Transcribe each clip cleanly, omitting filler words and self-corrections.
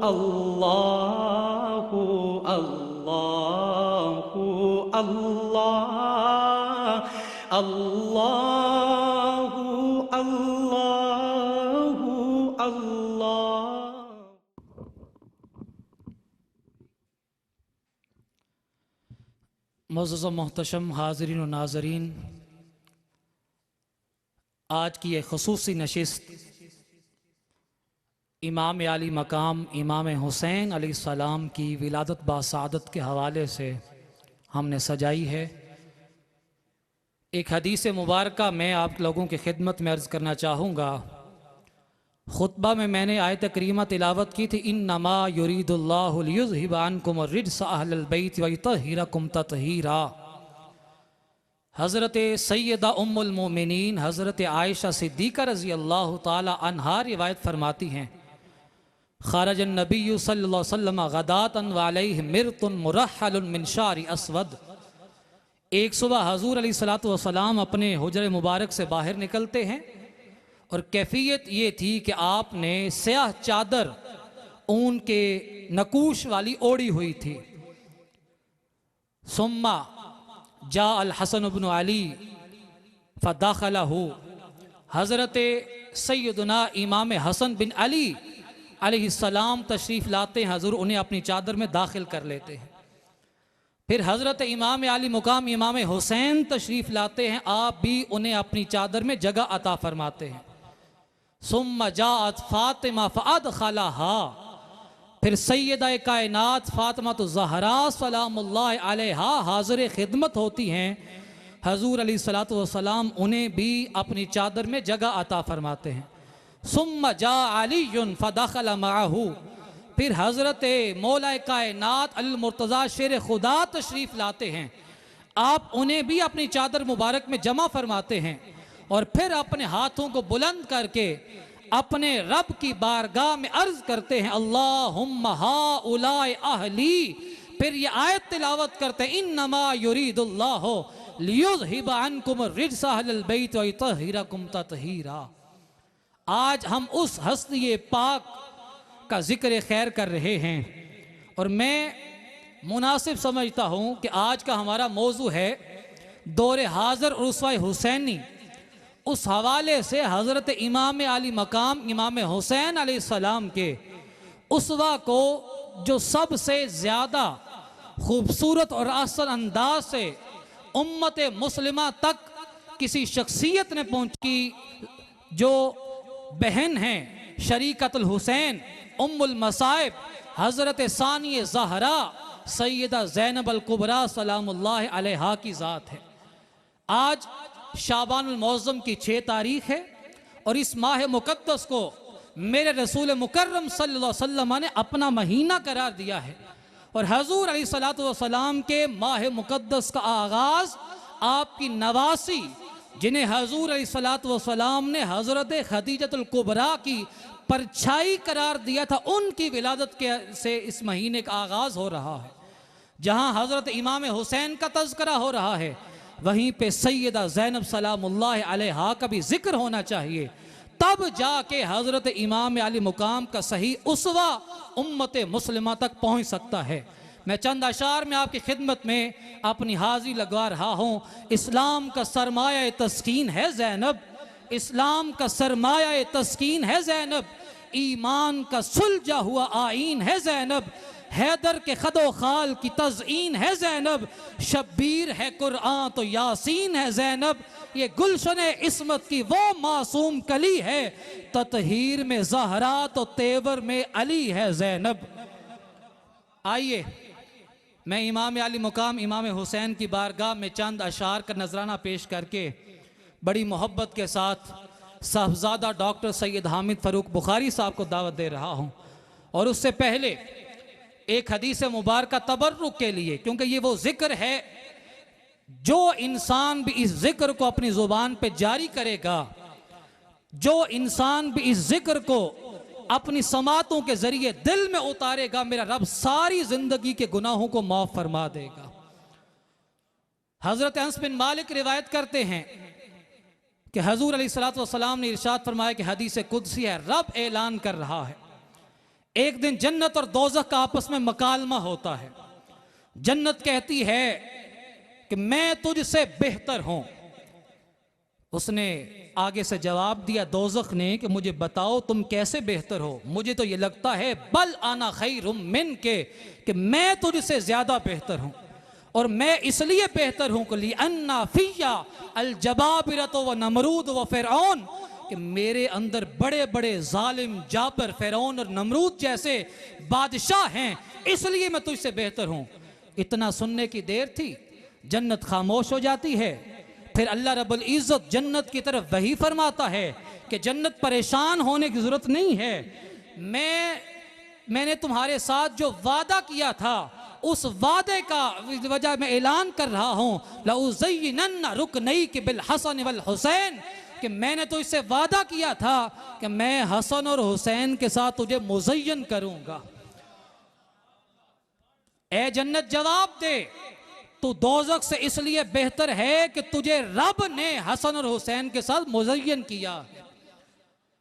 अल्लाहु अल्लाहु अल्लाह अल्लाहु अल्लाहु अल्लाह। मुअज़्ज़ज़ मोहतशम हाज़रीन व नाज़रीन, आज की एक ख़ुसूसी नशिस्त इमाम आली मकाम इमाम हुसैन अलैहिस्सलाम की विलादत बासादत के हवाले से हमने सजाई है। एक हदीस मुबारका मैं आप लोगों की खिदमत में अर्ज़ करना चाहूँगा। ख़ुतबा में मैंने आयत करीमा तिलावत की थी, इन्नमा युरीदुल्लाहु लियुज़हिबा अन्कुम अर्रिज्स अहलल बैत व युतहिरकुम तत्हीरा। हज़रत सैयदा उम्मुल मोमिनीन हज़रत आयशा सिद्दीक़ा रज़ी अल्लाह ताला अन्हा रिवायत फरमाती हैं, ख़रजन नबी सल्लल्लाहु अलैहि वसल्लम गदातन व अलैहि मिरतुन मुरहलुन मिन शारि अस्वद। एक सुबह हज़ूर अलैहिस्सलातु वस्सलाम अपने हुजरे मुबारक से बाहर निकलते हैं और कैफियत ये थी कि आपने स्याह चादर ऊन के नकूश वाली ओढ़ी हुई थी। सुम्मा जा अल हसन इब्न अली फदाखलहु। हज़रत सैयदना इमाम हसन बिन अली अलैहिस्सलाम तशरीफ़ लाते हैं, हज़ूर उन्हें अपनी चादर में दाखिल कर लेते हैं। फिर हज़रत इमाम आली मुकाम इमाम हुसैन तशरीफ़ लाते हैं, आप भी उन्हें अपनी चादर में जगह अता फरमाते हैं। सुम्मा जाअत फ़ातिमा फ़अदख़लहा। फिर सैयदा कायनात फ़ातिमा तो ज़हरा सलामुल्लाह अलैहा हाज़िर खिदमत होती हैं, हज़ूर अलैहिस्सलातु वस्सलाम उन्हें भी अपनी चादर में जगह अता फरमाते हैं। सुम्मा जा अलीयुन फ़दख़ल मअहू। फिर हज़रत मौला कायनात अल मुर्तज़ा शेर खुदा तशरीफ़ लाते हैं, आप उन्हें भी अपनी चादर मुबारक में जमा फरमाते हैं और फिर अपने हाथों को बुलंद करके अपने रब की बारगाह में अर्ज करते हैं, अल्लाहुम्मा हाउलाए अहली। फिर ये आयत तिलावत करते हैं, इन्नमा युरीदुल्लाहु लियुज़हिबा अन्कुम अर्रिज्स अहलल बैत व युतहिरकुम तत्हीरा। आज हम उस हस्ती पाक का जिक्र खैर कर रहे हैं और मैं मुनासिब समझता हूँ कि आज का हमारा मौजू है दौरे हाज़िर और उसवा हुसैनी। उस हवाले से हज़रत इमाम आली मकाम इमाम हुसैन अलैहिस्सलाम के उसवा को जो सबसे ज़्यादा खूबसूरत और आसान अंदाज से उम्मत मुस्लिमा तक किसी शख्सियत ने पहुँची, जो बहन हैं शरीकतुल हुसैन उम्मुल मसाइब हज़रत सानी ज़हरा सैयदा ज़ैनब अल कुबरा सलामुल्लाह अलैहा की ज़ात है। आज शाबानुल मुअज़्ज़म की 6 तारीख़ है और इस माह मुक़द्दस को मेरे रसूल मुकर्रम सल्लल्लाहु अलैहि वसल्लम ने अपना महीना करार दिया है और हज़ूर अलैहिस्सलातु वस्सलाम के माह मुक़द्दस का आगाज़ आपकी नवासी, जिन्हें हज़ूर अलैहिस्सलातु वस्सलाम ने हज़रत खदीजतुल कुबरा की परछाई करार दिया था, उनकी विलादत के से इस महीने का आगाज़ हो रहा है। जहाँ हज़रत इमाम हुसैन का तज़किरा हो रहा है, वहीं पे सैयदा ज़ैनब सलामुल्लाह अलैहा का भी जिक्र होना चाहिए, तब जाके हज़रत इमाम आली मुकाम का सही उसवा उम्मत मुस्लिमा तक पहुँच सकता है। मैं चंद अशार में आपकी खिदमत में अपनी हाज़िरी लगवा रहा हूँ। इस्लाम का सरमाया तस्कीन है ज़ैनब, इस्लाम का सरमाया तस्कीन है ज़ैनब, ईमान का सुलझा हुआ आईन है ज़ैनब, हैदर के खदो खाल की तज़ईन है ज़ैनब, शब्बीर है कुरान तो यासीन है ज़ैनब, ये गुलशन इस्मत की वो मासूम कली है, ततहीर में ज़हरा तो तेवर में अली है ज़ैनब। आइए मैं इमाम आली मुकाम इमाम हुसैन की बारगाह में चंद अशार का नजराना पेश करके बड़ी मोहब्बत के साथ साहबजादा डॉक्टर सैयद हामिद फ़ारूक बुखारी साहब को दावत दे रहा हूँ। और उससे पहले एक हदीस मुबारक तबर्रुक के लिए, क्योंकि ये वो जिक्र है जो इंसान भी इस जिक्र को अपनी ज़ुबान पे जारी करेगा, जो इंसान भी इस जिक्र को अपनी समातों के जरिए दिल में उतारेगा, मेरा रब सारी जिंदगी के गुनाहों को माफ फरमा देगा। हजरत अनस बिन मालिक रिवायत करते हैं कि हजूर अलैहिस्सलातु वस्सलाम ने इरशाद फरमाया कि हदीस कुदसी है, रब ऐलान कर रहा है, एक दिन जन्नत और दोज़ख का आपस में मकालमा होता है। जन्नत कहती है कि मैं तुझसे बेहतर हूं। उसने आगे से जवाब दिया दोज़ख ने कि मुझे बताओ तुम कैसे बेहतर हो। मुझे तो ये लगता है बल आना खैरुम मिन के, कि मैं तुझसे ज्यादा बेहतर हूं। और मैं इसलिए बेहतर हूं कि अन्ना फिया अल जबाबिरत व नमरूद व फिरौन, कि मेरे अंदर बड़े बड़े जालिम जाबर फिरौन और नमरूद जैसे बादशाह हैं, इसलिए मैं तुझसे बेहतर हूं। इतना सुनने की देर थी, जन्नत खामोश हो जाती है। फिर अल्लाह रब्बुल इज़्ज़त जन्नत की तरफ वही फरमाता है कि जन्नत परेशान होने की जरूरत नहीं है। मैंने तुम्हारे साथ जो वादा किया था उस वादे का वजह मैं ऐलान कर रहा हूं, लउज़य्यिनन्ना रुकनैक बिल हसन वल हुसैन, कि मैंने तो इससे वादा किया था कि मैं हसन और हुसैन के साथ तुझे मुज़य्यन करूंगा। ए जन्नत जवाब दे, तू दोज़ख से इसलिए बेहतर है कि तुझे रब ने हसन और हुसैन के साथ मुज़य्यन किया।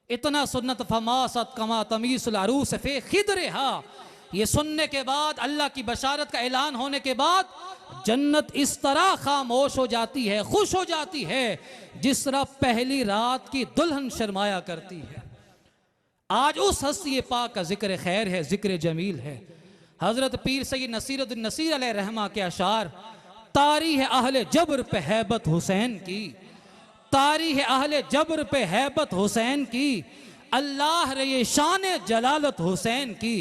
इतना सुन्नत फमासत कमा तमीसुल अरूस फे खिदरिहा। ये सुनने के बाद, अल्लाह की बशारत का ऐलान होने के बाद, जन्नत इस तरह खामोश हो जाती है, खुश हो जाती है जिस तरह पहली रात की दुल्हन शर्माया करती है। आज उस हस्ती पाक का जिक्र खैर है, जिक्र जमील है। हजरत पीर सैयद नसीरुद्दीन नसीर अलैहि रहमा के अशार, तारीह अहले जबर पे हैबत हुसैन की, तारीह अहले जबर पे हैबत हुसैन की, अल्लाह रे ये शान जलालत हुसैन की,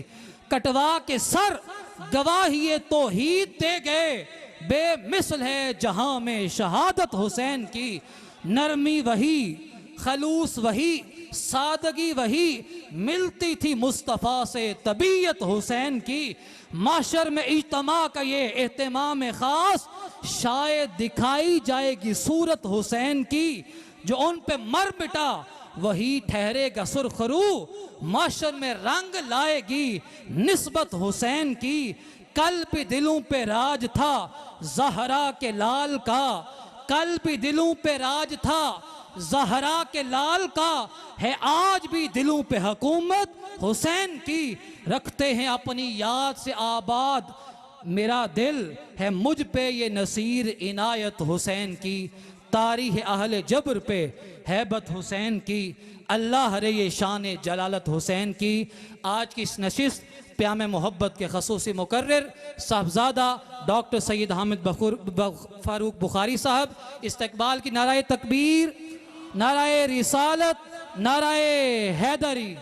कटवा के सर गवाही तौहीद दे गए, बेमिसल है जहां में शहादत हुसैन की। नरमी वही, खलूस वही, सादगी वही, मिलती थी मुस्तफ़ा से तबीयत हुसैन की। माशर में इज्तमा का ये एहतमाम खास, शायद दिखाई जाएगी सूरत हुसैन की। जो उन पे मर मिटा वही ठहरेगा सुरखरू, माशर में रंग लाएगी निस्बत हुसैन की। कल भी दिलों पे राज था ज़हरा के लाल का, कल भी दिलों पे राज था ज़हरा के लाल का, है आज भी दिलों पे हुकूमत हुसैन की। रखते हैं अपनी याद से आबाद मेरा दिल, है मुझ पे ये नसीर इनायत हुसैन की। तारीह अहले जबर पे हैबत हुसैन की, अल्लाह रे ये शान जलालत हुसैन की। आज की इस नशिस्त प्याम मोहब्बत के खसूसी मुकर्रर साहबजादा डॉक्टर सैयद हामिद फारूक बुखारी साहब, इस्तकबाल की नाराए तकबीर, नाराए रिसालत, नाराए हैदरी।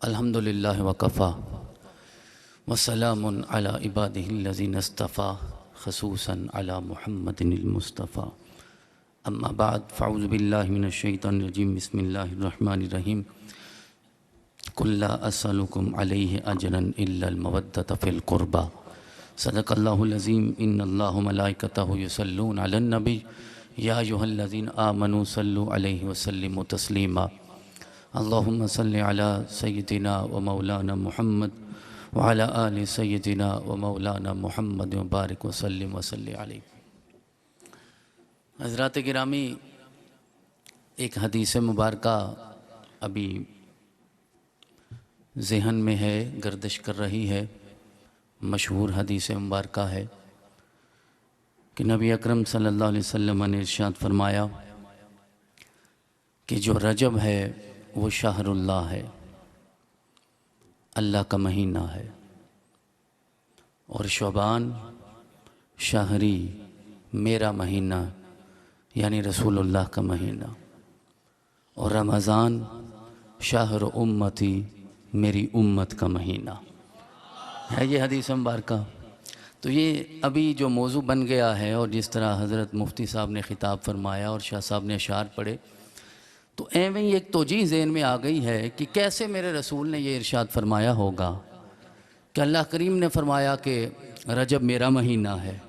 अल्हम्दुलिल्लाह वकफ़ा वस्सलामुन अला इबादिहिल्लज़ीना इस्तफ़ा ख़ुसूसन अला मुहम्मदिनिल मुस्तफ़ा। अम्मा बाद फ़अऊज़ु बिल्लाहि मिनश शैतानिर रजीम। बिस्मिल्लाहिर रहमानिर रहीम। कुल ला अस्अलुकुम अलैहि अजरन इल्लल मवद्दत फ़िल क़ुरबा। सदक़ल्लाहुल अज़ीम। इन्नल्लाह व मलाइकतहु युसल्लूना अलन नबी या अय्युहल्लज़ीना आमनू सल्लु अलैहि व सल्लिमू तस्लीमा। अल्लाहुम्मा सल्लि अला सय्यिदिना व मौलाना मुहम्मद व अला आलि सय्यिदिना व मौलाना मुहम्मद व बारिक व सल्लिम व सल्लि अलैहि। हज़रात गिरामी, एक हदीस मुबारका अभी ज़हन में है, गर्दिश कर रही है। मशहूर हदीस मुबारका है कि नबी अकरम सल्लल्लाहु अलैहि वसल्लम ने इरशाद फरमाया कि जो रजब है वो शाहरुल्लाह है, अल्लाह का महीना है, और शबान शाहरी मेरा महीना यानी रसूलुल्लाह का महीना, और रमज़ान शाहर उम्मती मेरी उम्मत का महीना है। ये हदीस मुबारका। तो ये अभी जो मौजू बन गया है, और जिस तरह हज़रत मुफ्ती साहब ने ख़िताब फरमाया और शाह साहब ने अशार पढ़े, तो एवं ही एक तोजी ज़हन में आ गई है कि कैसे मेरे रसूल ने ये इरशाद फरमाया होगा कि अल्लाह करीम ने फरमाया कि रजब मेरा महीना है।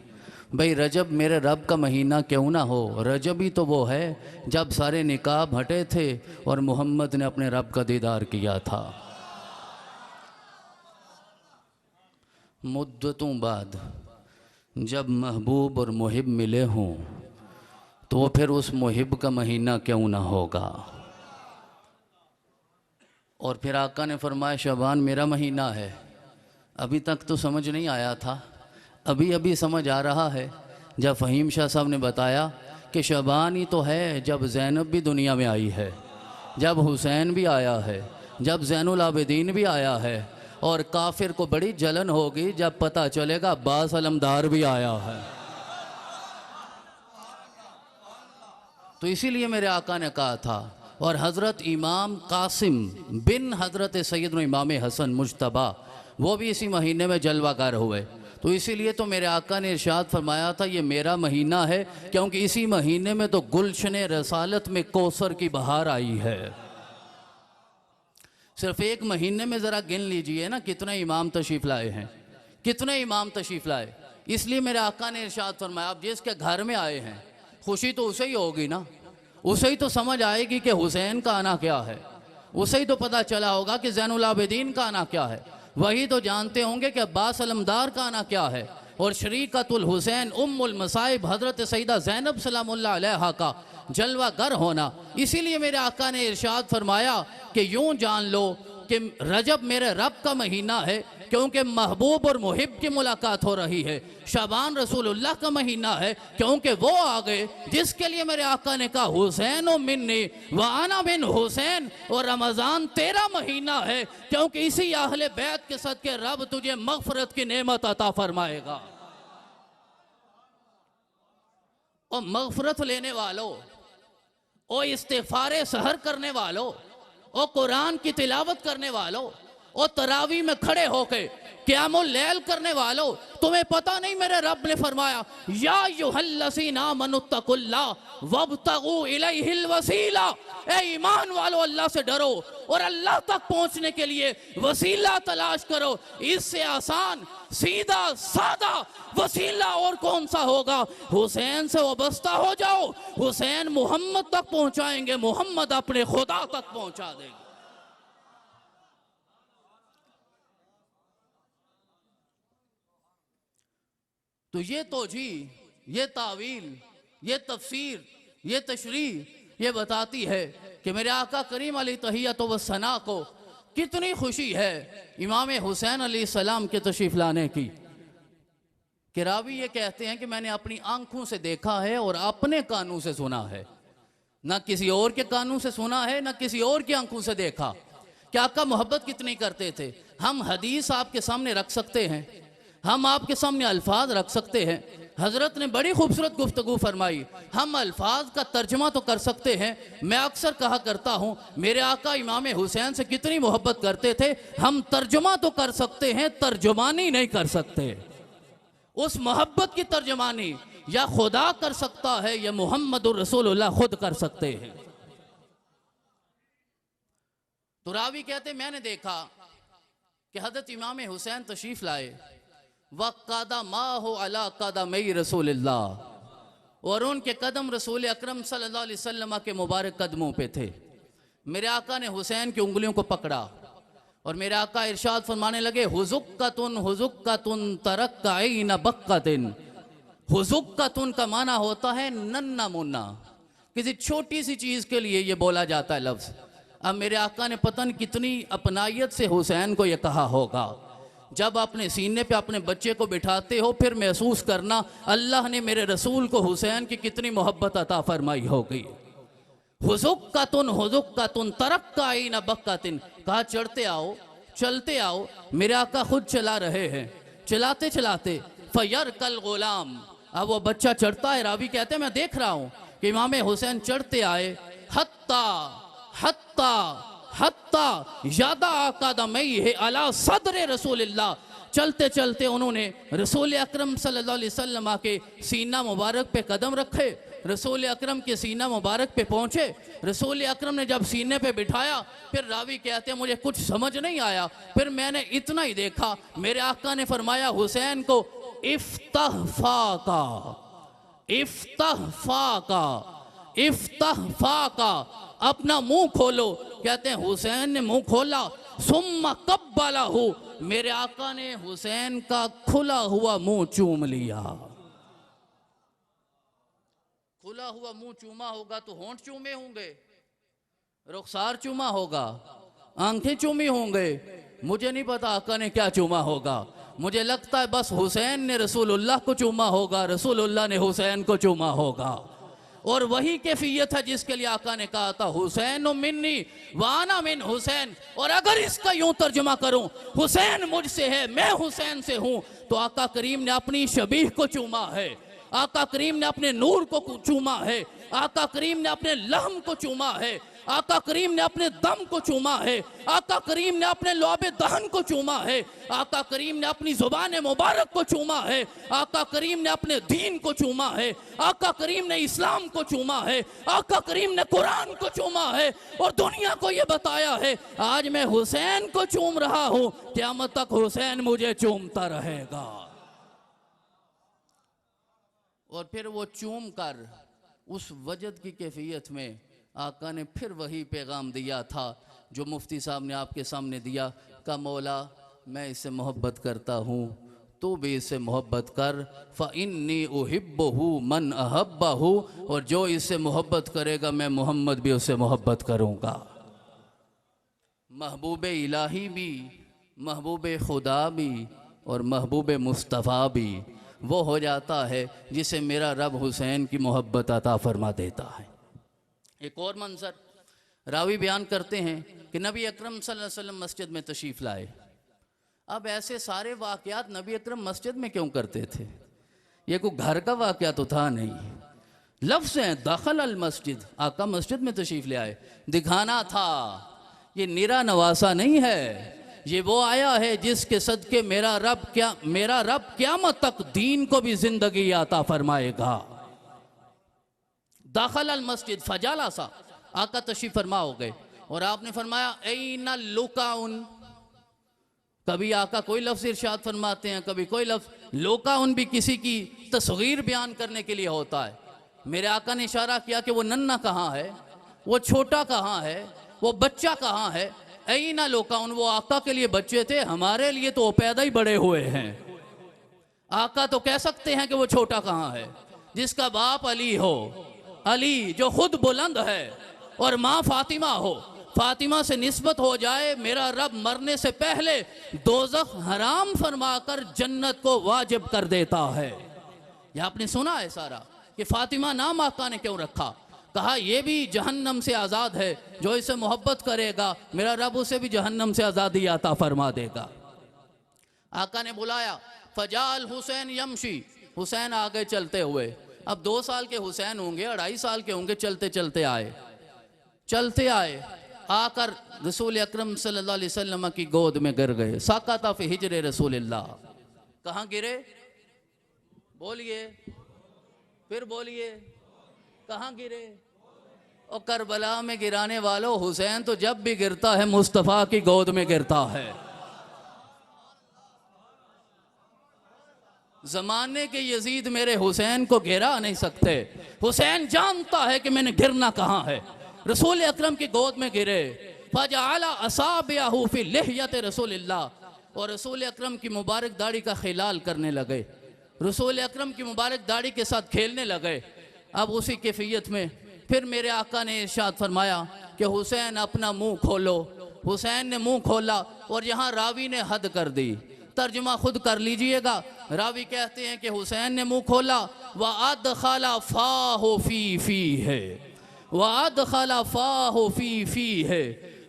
भाई रजब मेरे रब का महीना क्यों ना हो, रजब ही तो वो है जब सारे निकाब हटे थे और मोहम्मद ने अपने रब का दीदार किया था। मुद्दतों बाद जब महबूब और मुहिब मिले हों तो फिर उस मुहिब का महीना क्यों ना होगा। और फिर आका ने फरमाया शबान मेरा महीना है। अभी तक तो समझ नहीं आया था, अभी अभी समझ आ रहा है जब फ़हीम शाह साहब ने बताया कि शबान ही तो है जब ज़ैनब भी दुनिया में आई है, जब हुसैन भी आया है, जब ज़ैनुल आबिदीन भी आया है, और काफिर को बड़ी जलन होगी जब पता चलेगा अब्बास अलमदार भी आया है। तो इसीलिए मेरे आका ने कहा था, और हज़रत इमाम कासिम बिन हज़रत सैयदना इमाम हसन मुज्तबा वो भी इसी महीने में जलवागर हुए। तो इसीलिए तो मेरे आका ने इरशाद फरमाया था ये मेरा महीना है, क्योंकि इसी महीने में तो गुलशन रसालत में कौसर की बहार आई है। सिर्फ एक महीने में ज़रा गिन लीजिए ना कितने इमाम तशरीफ़ लाए हैं, कितने इमाम तशरीफ़ लाए। इसलिए मेरे आका ने इरशाद फरमाया आप जिसके घर में आए हैं खुशी तो उसे ही होगी ना, उसे ही तो समझ आएगी कि हुसैन का आना क्या है, उसे ही तो पता चला होगा कि ज़ैनुल आबिदीन का आना क्या है, वही तो जानते होंगे कि अब्बास अलमदार का आना क्या है, और शरीकतुल हुसैन उम्मुल मसाइब हज़रत सईदा ज़ैनब सलामुल्लाह अलैहा का जलवागर होना। इसीलिए मेरे आका ने इरशाद फरमाया कि यूं जान लो कि रजब मेरे रब का महीना है, क्योंकि महबूब और मुहिब की मुलाकात हो रही है। शाबान रसूलुल्लाह का महीना है, क्योंकि वो आ गए जिसके लिए मेरे आका ने कहा हुसैन ओ मिन्नी व आना मिन हुसैन। और रमज़ान तेरा महीना है, क्योंकि इसी अहले बैत के सदके रब तुझे मग़फ़िरत की नेमत अता फरमाएगा। और मग़फ़िरत लेने वालों, और इस्तिग़फ़ार सहर करने वालों, और कुरान की तिलावत करने वालों, और तरावी में खड़े होके क़ियामुल लैल करने वालों, तुम्हें पता नहीं मेरे रब ने फरमाया या अय्युहल्लज़ीना आमनुत्तक़ुल्लाह वब्तगू इलैहिल वसीला। ए ईमान वालों अल्लाह से डरो और अल्लाह तक पहुंचने के लिए वसीला तलाश करो। इससे आसान सीधा सादा वसीला और कौन सा होगा। हुसैन से वाबस्ता हो जाओ, हुसैन मोहम्मद तक पहुंचाएंगे, मोहम्मद अपने खुदा तक पहुंचा देंगे। तो ये तोजी, ये तावील, ये तफसीर, ये तशरीह ये बताती है कि मेरे आका करीम अली तहियत व सना को कितनी खुशी है इमाम हुसैन अलैहिस्सलाम के तशरीफ़ लाने की। कि रावी ये कहते हैं कि मैंने अपनी आंखों से देखा है और अपने कानों से सुना है, ना किसी और के कानों से सुना है, ना किसी और की आंखों से देखा। कि आका मोहब्बत कितनी करते थे। हम हदीस आपके सामने रख सकते हैं, हम आपके सामने अल्फाज रख सकते हैं। हज़रत ने बड़ी खूबसूरत गुफ्तगू फरमाई, हम अल्फाज का तर्जमा तो कर सकते हैं। मैं अक्सर कहा करता हूँ मेरे आका इमाम हुसैन से कितनी मोहब्बत करते थे, हम तर्जमा तो कर सकते हैं, तर्जमानी नहीं कर सकते। उस मोहब्बत की तर्जमानी या खुदा कर सकता है या मुहम्मदुर रसूलुल्लाह खुद कर सकते हैं। तो रावी कहते मैंने देखा कि हज़रत इमाम हुसैन तशरीफ़ लाए, वक़ादा माहो अला क़दमई रसूलिल्लाह, और उनके कदम रसूल अकरम सल्लल्लाहु अलैहि वसल्लम के मुबारक कदमों पे थे। मेरे आका ने हुसैन की उंगलियों को पकड़ा और मेरे आका इरशाद फरमाने लगे हुज़ुक्कतुन तरक्कईन बक्कतिन। हुज़ुक्कतुन का माना होता है नन्ना मुन्ना, किसी छोटी सी चीज़ के लिए ये बोला जाता है लफ्ज़। अब मेरे आका ने पता नहीं कितनी अपनायत से हुसैन को ये कहा होगा। जब अपने सीने पे अपने बच्चे को बिठाते हो फिर महसूस करना अल्लाह ने मेरे रसूल को हुसैन की कितनी मोहब्बत अता फरमाई होगी। हुज़ुक्कतुन तरक्कईन बक्कतिन, कहा चढ़ते आओ, चलते आओ। मेरे आका खुद चला रहे हैं, चलाते चलाते फयरकल गुलाम, अब वो बच्चा चढ़ता है। रावी कहते हैं मैं देख रहा हूँ कि इमाम हुसैन चढ़ते आए, हत्ता हत्ता हत्ता यादा कदमई है अला सदर रसूलिल्लाह। चलते चलते उन्होंने रसूल अकरम सल्लल्लाहु अलैहि वसल्लम के सीना मुबारक पे कदम रखे, रसूल अकरम के सीना मुबारक पे पहुँचे। रसूल अकरम ने जब सीने पे बिठाया फिर रावी कहते हैं मुझे कुछ समझ नहीं आया, फिर मैंने इतना ही देखा, मेरे आका ने फरमाया हुसैन को इफ्तह फाका, इफ्तह फाका, इफ्तह फाका, अपना मुंह खोलो। कहते हैं हुसैन ने मुंह खोला, सुम्मा कब्बला हो, मेरे आका ने हुसैन का खुला हुआ मुंह चूम लिया। खुला हुआ मुंह चूमा होगा तो होंठ चूमे होंगे, रुखसार चूमा होगा, आंखें चूमी होंगे, मुझे नहीं पता आका ने क्या चूमा होगा। मुझे लगता है बस हुसैन ने रसूलुल्लाह को चूमा होगा, रसूलुल्लाह ने हुसैन को चूमा होगा। और वही कैफियत है जिसके लिए आका ने कहा था हुसैन मिन्नी वाना मिन हुसैन। और अगर इसका यूं तर्जुमा करूं, हुसैन मुझसे है, मैं हुसैन से हूं, तो आका करीम ने अपनी शबीह को चूमा है, आका करीम ने अपने नूर को चूमा है, आका करीम ने अपने लहम को चूमा है, आका करीम ने अपने दम को चूमा है, आका करीम ने अपने लौबे दहन को चूमा है, आका करीम ने अपनी जुबान मुबारक को चूमा है, आका करीम ने अपने दीन को चूमा है, आका करीम ने इस्लाम को चूमा है, आका करीम ने कुरान को चूमा है और दुनिया को यह बताया है आज मैं हुसैन को चूम रहा हूं, क़यामत तक हुसैन मुझे चूमता रहेगा। और फिर वो चूम कर उस वजद की कैफियत में आका ने फिर वही पैगाम दिया था जो मुफ्ती साहब ने आपके सामने दिया, का मौला मैं इससे मोहब्बत करता हूँ, तू भी इससे मोहब्बत कर, फ़इन्नी उहिब्बुहु मन अहब्बहु, और जो इससे मोहब्बत करेगा मैं मोहम्मद भी उससे मोहब्बत करूँगा। महबूब इलाही भी, महबूब खुदा भी और महबूब मुस्तफ़ा भी वो हो जाता है जिसे मेरा रब हुसैन की मोहब्बत अता फरमा देता है। एक और मंजर रावी बयान करते हैं कि नबी अकरम सल्लल्लाहु अलैहि वसल्लम मस्जिद में तशरीफ़ लाए। अब ऐसे सारे वाक़यात नबी अकरम मस्जिद में क्यों करते थे? ये कोई घर का वाक़या तो था नहीं। लफ्ज़ हैं दखल अल मस्जिद, आका मस्जिद में तशरीफ़ ले आए, दिखाना था ये निरा नवासा नहीं है, ये वो आया है जिसके सदके मेरा रब क़यामत तक दीन को भी जिंदगी आता फरमाएगा। दाखिल अल मस्जिद फजाला सा, आका तशरीफ फरमा हो गए और आपने फरमाया ऐना लुकाउन। कभी आका कोई लफ्ज़ इरशाद फरमाते हैं, कभी कोई लफ्ज़। लुकाउन भी किसी की तस्गीर बयान करने के लिए होता है। मेरे आका ने इशारा किया कि वो नन्ना कहाँ है, वो छोटा कहाँ है, वो बच्चा कहाँ है। ऐना लुकाउन, वो आका के लिए बच्चे थे, हमारे लिए तो वो पैदा ही बड़े हुए हैं। आका तो कह सकते हैं कि वो छोटा कहाँ है। जिसका बाप अली हो, अली जो खुद बुलंद है, और माँ फातिमा हो, फातिमा से निस्बत हो जाए, मेरा रब मरने से पहले दोज़ख हराम फरमाकर जन्नत को वाजिब कर देता है। यह आपने सुना है सारा कि फातिमा नाम आका ने क्यों रखा। कहा यह भी जहन्नम से आज़ाद है, जो इसे मोहब्बत करेगा मेरा रब उसे भी जहन्नम से आज़ादी आता फरमा देगा। आका ने बुलाया, फजाल हुसैन यमशी, हुसैन आगे चलते हुए। अब 2 साल के हुसैन होंगे, 2.5 साल के होंगे, चलते चलते आए, आकर रसूल अकरम सल्लल्लाहु अलैहि वसल्लम की गोद में गिर गए। साकाता फी हिजरे रसूलिल्लाह। कहाँ गिरे? बोलिए, फिर बोलिए, कहाँ गिरे? और करबला में गिराने वालों, हुसैन तो जब भी गिरता है मुस्तफ़ा की गोद में गिरता है। जमाने के यजीद मेरे हुसैन को गिरा नहीं सकते। हुसैन जानता है कि मैंने गिरना कहाँ है। रसूल अकरम की गोद में गिरे। फजअला असाबिअहु फी लिहयत रसूलिल्लाह, और रसूल अकरम की मुबारक दाढ़ी का खिलाल करने लगे, रसूल अकरम की मुबारक दाढ़ी के साथ खेलने लगे। अब उसी कैफियत में फिर मेरे आका ने इरशाद फरमाया कि हुसैन अपना मुंह खोलो। हुसैन ने मुंह खोला और यहाँ रावी ने हद कर दी। तर्जुमा खुद कर लीजिएगा। रावी कहते हैं कि हुसैन ने मुंह खोला, व अदखला फाहु फी फी है, व अदखला फाहु फी फी है,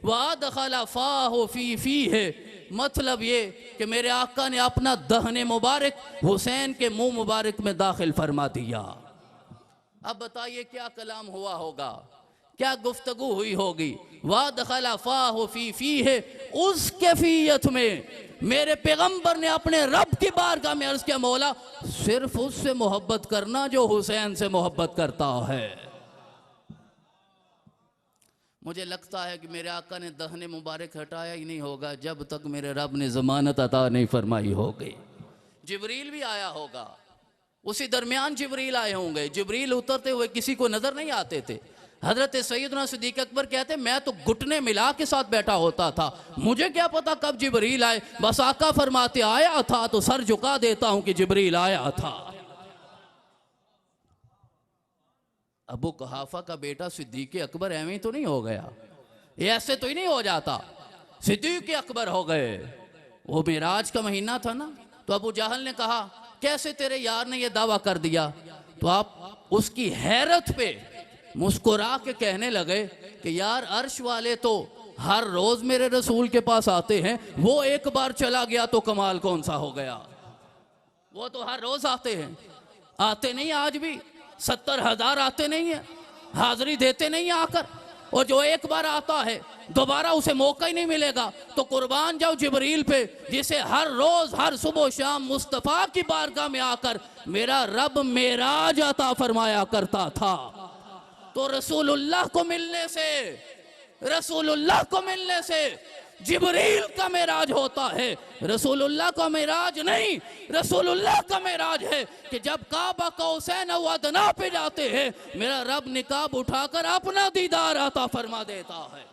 व अदखला फाहु फी फी है। मतलब ये कि मेरे आका ने अपना दहने मुबारक हुसैन के मुंह मुबारक में दाखिल फरमा दिया। अब बताइए क्या कलाम हुआ होगा, क्या गुफ्तगू हुई होगी। वादखला फाहु फी फी है, उस कैफियत में मेरे पैगंबर ने अपने रब की बारगाह में अर्ज किया, मौला सिर्फ उससे मोहब्बत करना जो हुसैन से मोहब्बत करता है। मुझे लगता है कि मेरे आका ने दहने मुबारक हटाया ही नहीं होगा जब तक मेरे रब ने ज़मानत अता नहीं फरमाई होगी। जिब्रील भी आया होगा, उसी दरमियान जिब्रील आए होंगे। जिब्रील उतरते हुए किसी को नजर नहीं आते थे। हजरत सैयदना सिद्दीक अकबर कहते मैं तो घुटने मिला के साथ बैठा होता था, मुझे क्या पता कब जिब्रील आए, बस आका फरमाते आया था तो सर झुका देता हूं कि जिब्रील आया था। अबू कुहाफा का बेटा सिद्दीक अकबर एवं तो नहीं हो गया, ये ऐसे तो ही नहीं हो जाता, सिद्दीक अकबर हो गए। वो मेराज का महीना था ना, तो अबू जहल ने कहा कैसे तेरे यार ने ये दावा कर दिया, तो आप उसकी हैरत पे मुस्कुरा के कहने लगे कि यार अर्श वाले तो हर रोज मेरे रसूल के पास आते हैं, वो एक बार चला गया तो कमाल कौन सा हो गया, वो तो हर रोज आते हैं। आते नहीं आज भी 70,000 आते नहीं है, हाजिरी देते नहीं है आकर, और जो एक बार आता है दोबारा उसे मौका ही नहीं मिलेगा। तो कुर्बान जाओ जिब्रील पे, जिसे हर रोज हर सुबह शाम मुस्तफ़ा की बारगाह में आकर मेरा रब मेराज अता फरमाया करता था। तो रसूलुल्लाह को मिलने से, रसूलुल्लाह को मिलने से जिब्रील का मेराज होता है, रसूलुल्लाह का मेराज नहीं। रसूलुल्लाह का मेराज है कि जब काबा कौसैन व अदना पे जाते हैं, मेरा रब निकाब उठाकर अपना दीदार अता फरमा देता है।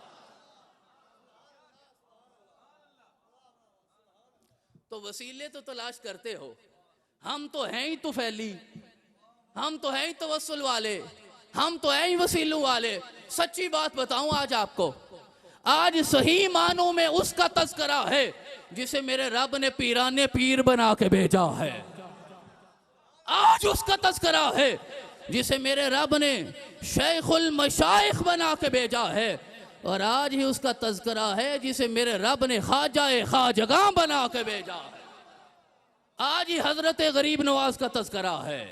तो वसीले तो तलाश करते हो, हम तो हैं ही तुफैली, हम तो हैं ही तवस्सुल वाले, हम तो हैं ही वसीलों वाले। सच्ची बात बताऊं आज आपको, आज सही मानों में उसका तज़किरा है जिसे मेरे रब ने पीराने पीर बना के भेजा है। आज उसका तज़किरा है जिसे मेरे रब ने शेखुल मशाइख बना के भेजा है, और आज ही उसका तज़किरा है जिसे मेरे रब ने ख्वाजाए ख्वाजगां बना के भेजा है। आज ही हजरत गरीब नवाज का तज़किरा है,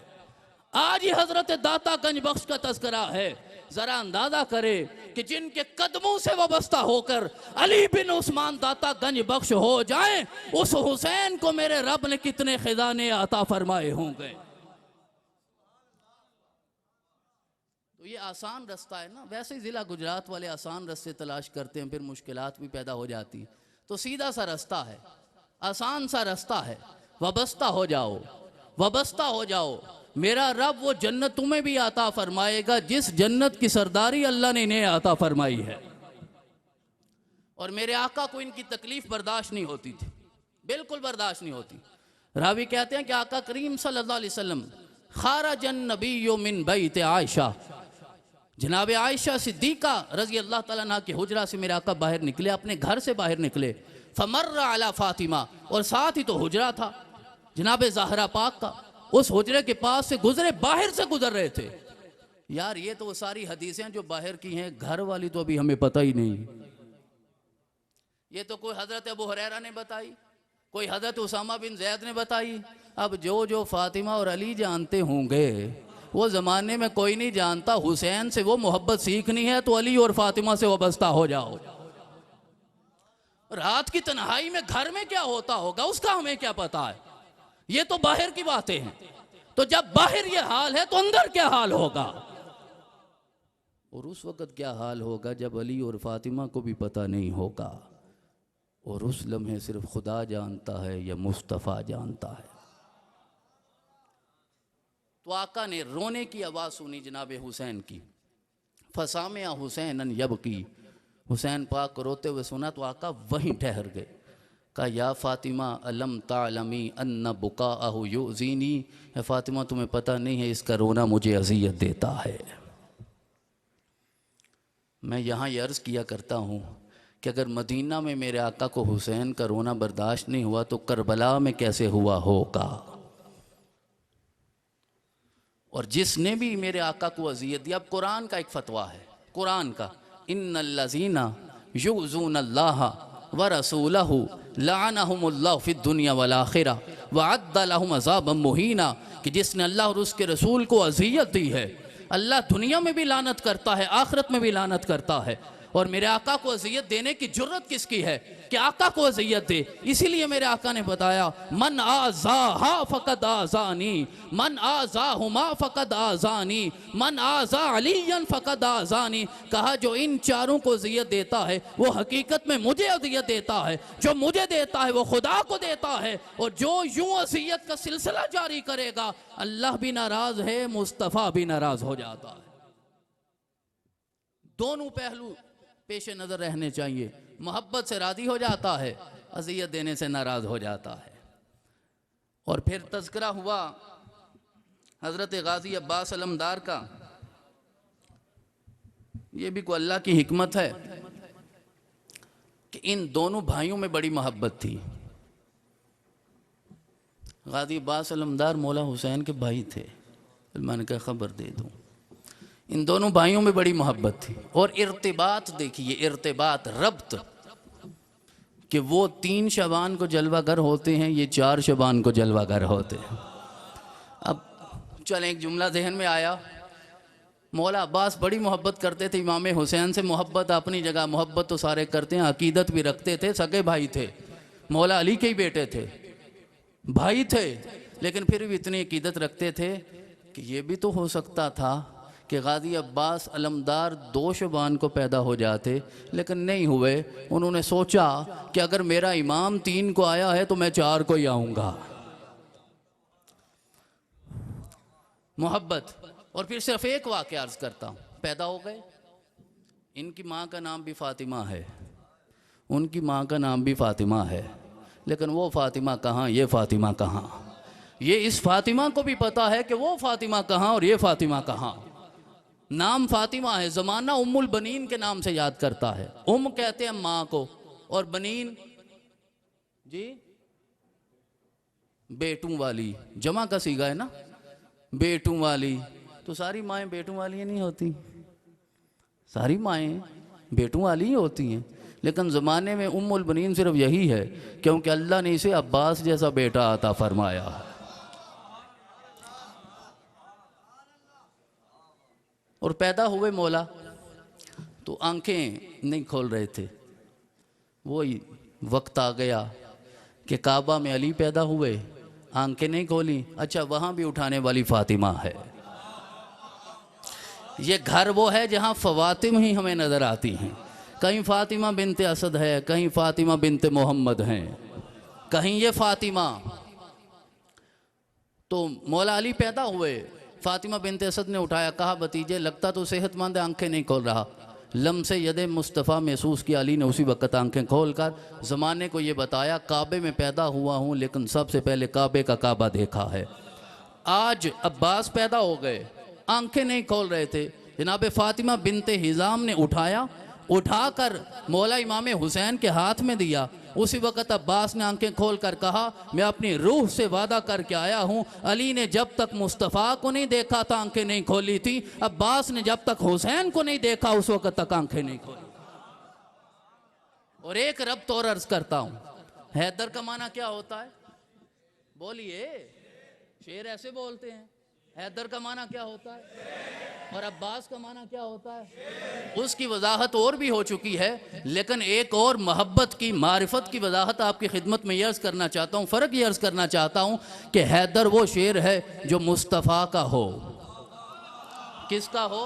आज ही हजरत दाता गंज बख्श का तज़किरा है। जरा अंदाजा करे कि जिनके कदमों से वाबस्ता होकर अली बिन उस्मान दाता गंज बख्श हो जाएं, उस हुसैन को मेरे रब ने कितने खजाने अता फरमाए होंगे। तो ये आसान रास्ता है ना, वैसे ही जिला गुजरात वाले आसान रास्ते तलाश करते हैं, फिर मुश्किलात भी पैदा हो जाती। तो सीधा सा रास्ता है, आसान सा रास्ता है, वाबस्ता हो जाओ, वाबस्ता हो जाओ। मेरा रब वो जन्नत तुम्हें भी आता फरमाएगा जिस जन्नत की सरदारी अल्लाह ने इन्हें आता फरमाई है। और मेरे आका को इनकी तकलीफ बर्दाश्त नहीं होती थी, बिल्कुल बर्दाश्त नहीं होती। रावी कहते हैं कि आका करीम सल्लल्लाहु अलैहि वसल्लम खारजन नबिय्यु मिन बैत आयशा, जनाब आयशा सिद्दीका रजी अल्लाह तआला अन्हा के हुजरा से मेरे आका बाहर निकले, अपने घर से बाहर निकले। फमर्रा अला फातिमा, और साथ ही तो हुजरा था जनाब ज़हरा पाक का, उस हुजरे के पास से गुजरे, बाहर से गुजर रहे थे। यार ये तो वो सारी हदीसें जो बाहर की हैं, घर वाली तो अभी हमें पता ही नहीं। ये तो कोई हजरत अबू हुरैरा ने बताई, कोई हजरत उसामा बिन जैद ने बताई। अब जो जो फातिमा और अली जानते होंगे, वो ज़माने में कोई नहीं जानता। हुसैन से वो मोहब्बत सीखनी है तो अली और फातिमा से वाबस्ता हो जाओ। रात की तन्हाई में घर में क्या होता होगा उसका हमें क्या पता है, ये तो बाहर की बातें हैं। तो जब बाहर ये हाल है तो अंदर क्या हाल होगा, और उस वक़्त क्या हाल होगा जब अली और फातिमा को भी पता नहीं होगा, और उस लम्हे सिर्फ खुदा जानता है या मुस्तफ़ा जानता है। तो आका ने रोने की आवाज़ सुनी जनाब हुसैन की। फसामिया हुसैन यबकी, हुसैन पाक को रोते हुए सुना तो आका वहीं ठहर गए। कहा या फातिमा अलम तालमी अन्ना बुकाअहु युज़ीनी, है फातिमा तुम्हें पता नहीं है इसका रोना मुझे अज़ियत देता है। मैं यहाँ ये अर्ज़ किया करता हूँ कि अगर मदीना में मेरे आका को हुसैन का रोना बर्दाश्त नहीं हुआ तो करबला में कैसे हुआ होगा। और जिसने भी मेरे आका को अज़ियत दी, अब कुरान का एक फतवा है, कुरान का, इन्नल्लज़ीना युज़ूनल्लाह व रसूलहु लअनहुमुल्लाहु फिद दुनिया वल आखिरा व अद्द लहुम अज़ाबन मुहीना, कि जिसने अल्लाह और उसके रसूल को अज़ियत दी है, अल्लाह दुनिया में भी लानत करता है, आखिरत में भी लानत करता है। और मेरे आका को अज़ियत देने की जुर्रत किसकी है कि आका को अज़ियत दे। इसीलिए मेरे आका ने बताया मन आज़ाहा फ़क़द आज़ानी, मन आज़ाहुमा फ़क़द आज़ानी, मन आज़ा अलीयन फ़क़द आज़ानी। कहा जो इन चारों को अज़ियत देता है वो हकीकत में मुझे अज़ियत देता है, जो मुझे देता है वो खुदा को देता है, और जो यूं अज़ियत का सिलसिला जारी करेगा अल्लाह भी नाराज है, मुस्तफ़ा भी नाराज हो जाता है। दोनों पहलू पेश नज़र रहने चाहिए। मोहब्बत से राज़ी हो जाता है, अज़ियत देने से नाराज़ हो जाता है। और फिर तज़किरा हुआ हज़रत गाज़ी अब्बास अलमदार का। ये भी कोई अल्लाह की हिकमत है कि इन दोनों भाइयों में बड़ी मोहब्बत थी। गाज़ी अब्बास अलमदार मौला हुसैन के भाई थे। मैंने कहा खबर दे दूँ, इन दोनों भाइयों में बड़ी मोहब्बत थी। और इर्तिबात देखिए, इर्तिबात रब्त, कि वो 3 शबान को जलवागर होते हैं, ये 4 शबान को जलवागर होते हैं। अब चलें, एक जुमला जहन में आया, मौला अब्बास बड़ी मोहब्बत करते थे इमाम हुसैन से। मोहब्बत अपनी जगह, मोहब्बत तो सारे करते हैं, अकीदत भी रखते थे, सगे भाई थे, मौला अली के ही बेटे थे, भाई थे, लेकिन फिर भी इतनी अकीदत रखते थे कि ये भी तो हो सकता था कि गाज़ी अब्बास अलमदार 2 शबान को पैदा हो जाते, लेकिन नहीं हुए। उन्होंने सोचा कि अगर मेरा इमाम 3 को आया है तो मैं 4 को ही आऊँगा। मोहब्बत। और फिर सिर्फ एक वाक़या अर्ज़ करता हूँ। पैदा हो गए, इनकी माँ का नाम भी फ़ातिमा है, उनकी माँ का नाम भी फ़ातिमा है, लेकिन वो फ़ातिमा कहाँ, ये फ़ातिमा कहाँ। ये इस फ़ातिमा को भी पता है कि वो फ़ातिमा कहाँ और ये फ़ातिमा कहाँ। नाम फ़ातिमा है, ज़माना उम्मुल बनीन के नाम से याद करता है। उम कहते हैं माँ को, और बनीन जी बेटों वाली, जमा का सीगा है ना, बेटों वाली। तो सारी माएँ बेटों वाली नहीं होती, सारी माएँ बेटों वाली ही होती हैं, लेकिन ज़माने में उम्मुल बनीन सिर्फ यही है क्योंकि अल्लाह ने इसे अब्बास जैसा बेटा अता फरमाया। और पैदा हुए मौला तो आंखें नहीं खोल रहे थे। वही वक्त आ गया कि काबा में अली पैदा हुए, आंखें नहीं खोली। अच्छा, वहाँ भी उठाने वाली फ़ातिमा है। ये घर वो है जहाँ फ़वातिम ही हमें नज़र आती हैं। कहीं फ़ातिमा बिनते असद है, कहीं फ़ातिमा बिनते मोहम्मद हैं, कहीं ये फ़ातिमा। तो मौला अली पैदा हुए, फ़ातिमा बिनते असद ने उठाया, कहा भतीजे लगता तो सेहतमंद, आंखें नहीं खोल रहा। लम्से यदे मुस्तफ़ा महसूस किया अली ने उसी वक़्त आंखें खोलकर ज़माने को ये बताया, काबे में पैदा हुआ हूँ लेकिन सबसे पहले काबे का काबा देखा है। आज अब्बास पैदा हो गए, आंखें नहीं खोल रहे थे। जनाब फ़ातिमा बिनते हिज़ाम ने उठाया, उठाकर मौला इमाम हुसैन के हाथ में दिया। उसी वक़्त अब्बास ने आंखें खोल कर कहा, मैं अपनी रूह से वादा करके आया हूँ, अली ने जब तक मुस्तफ़ा को नहीं देखा था आंखें नहीं खोली थी, अब्बास ने जब तक हुसैन को नहीं देखा उस वक़्त तक आंखें नहीं खोली। और एक रब्त और अर्ज़ करता हूँ, हैदर का माना क्या होता है? बोलिए, शेर ऐसे बोलते हैं। हैदर का माना क्या होता है और अब्बास का माना क्या होता है? उसकी वजाहत और भी हो चुकी है, लेकिन एक और मोहब्बत की, मारिफत की वजाहत आपकी खिदमत में अर्ज़ करना चाहता हूँ। फ़र्क ये अर्ज़ करना चाहता हूँ कि हैदर वो शेर है जो मुस्तफ़ा का हो। किसका हो?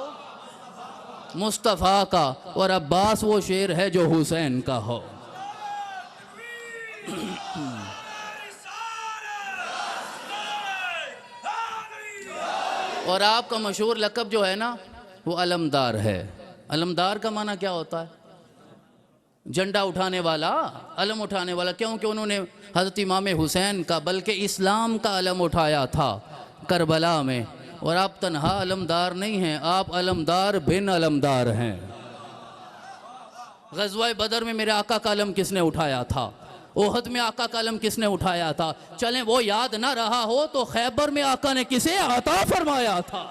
मुस्तफ़ा का। और अब्बास वो शेर है जो हुसैन का हो। और आपका मशहूर लक़ब जो है ना वो अलमदार है। अलमदार का माना क्या होता है? झंडा उठाने वाला, अलम उठाने वाला। क्योंकि उन्होंने हज़रत इमाम हुसैन का बल्कि इस्लाम का अलम उठाया था करबला में। और आप तन्हा अलमदार नहीं हैं, आप अलमदार बिन अलमदार हैं। ग़ज़वा बदर में मेरे आका का अलम किसने उठाया था? ओहद में आका का अलम किसने उठाया था? चलें वो याद ना रहा हो तो खैबर में आका ने किसे अता फरमाया था?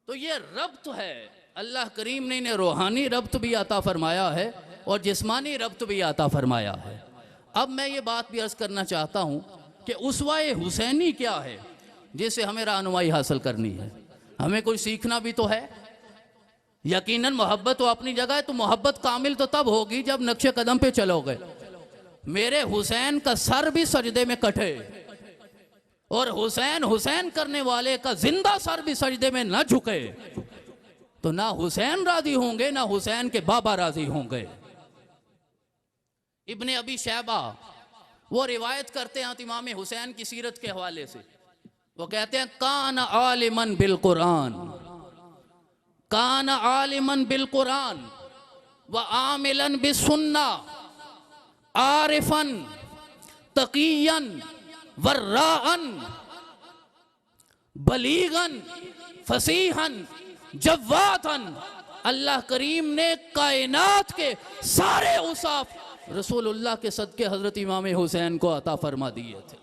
तो ये रब्त है। अल्लाह करीम ने इन्हें रूहानी रब्त भी अता फरमाया है और जिस्मानी रब्त भी अता फरमाया है। अब मैं ये बात भी अर्ज़ करना चाहता हूँ कि उसवाए हुसैनी क्या है। जिससे हमें रहनुमाई हासिल करनी है। हमें कुछ सीखना भी तो है। यकीनन मोहब्बत तो अपनी जगह है, तो मोहब्बत कामिल तो तब होगी जब नक्शे कदम पे चलोगे। मेरे हुसैन का सर भी सजदे में कटे और हुसैन हुसैन करने वाले का जिंदा सर भी सजदे में न झुके, तो ना हुसैन राजी होंगे ना हुसैन के बाबा राजी होंगे। इब्ने अबी शैबा वो रिवायत करते हैं इमाम हुसैन की सीरत के हवाले से। वो कहते हैं कान आलिमन बिल कुरान, कान आलिमन बिल कुरान व आमिलन बिसुन्ना आरिफन तकीयन वर्राअन बलीगन फसीहन जव्वातन। अल्लाह करीम ने कायनात के सारे औसाफ रसूलुल्लाह के सदके हजरत इमाम हुसैन को अता फरमा दिए थे।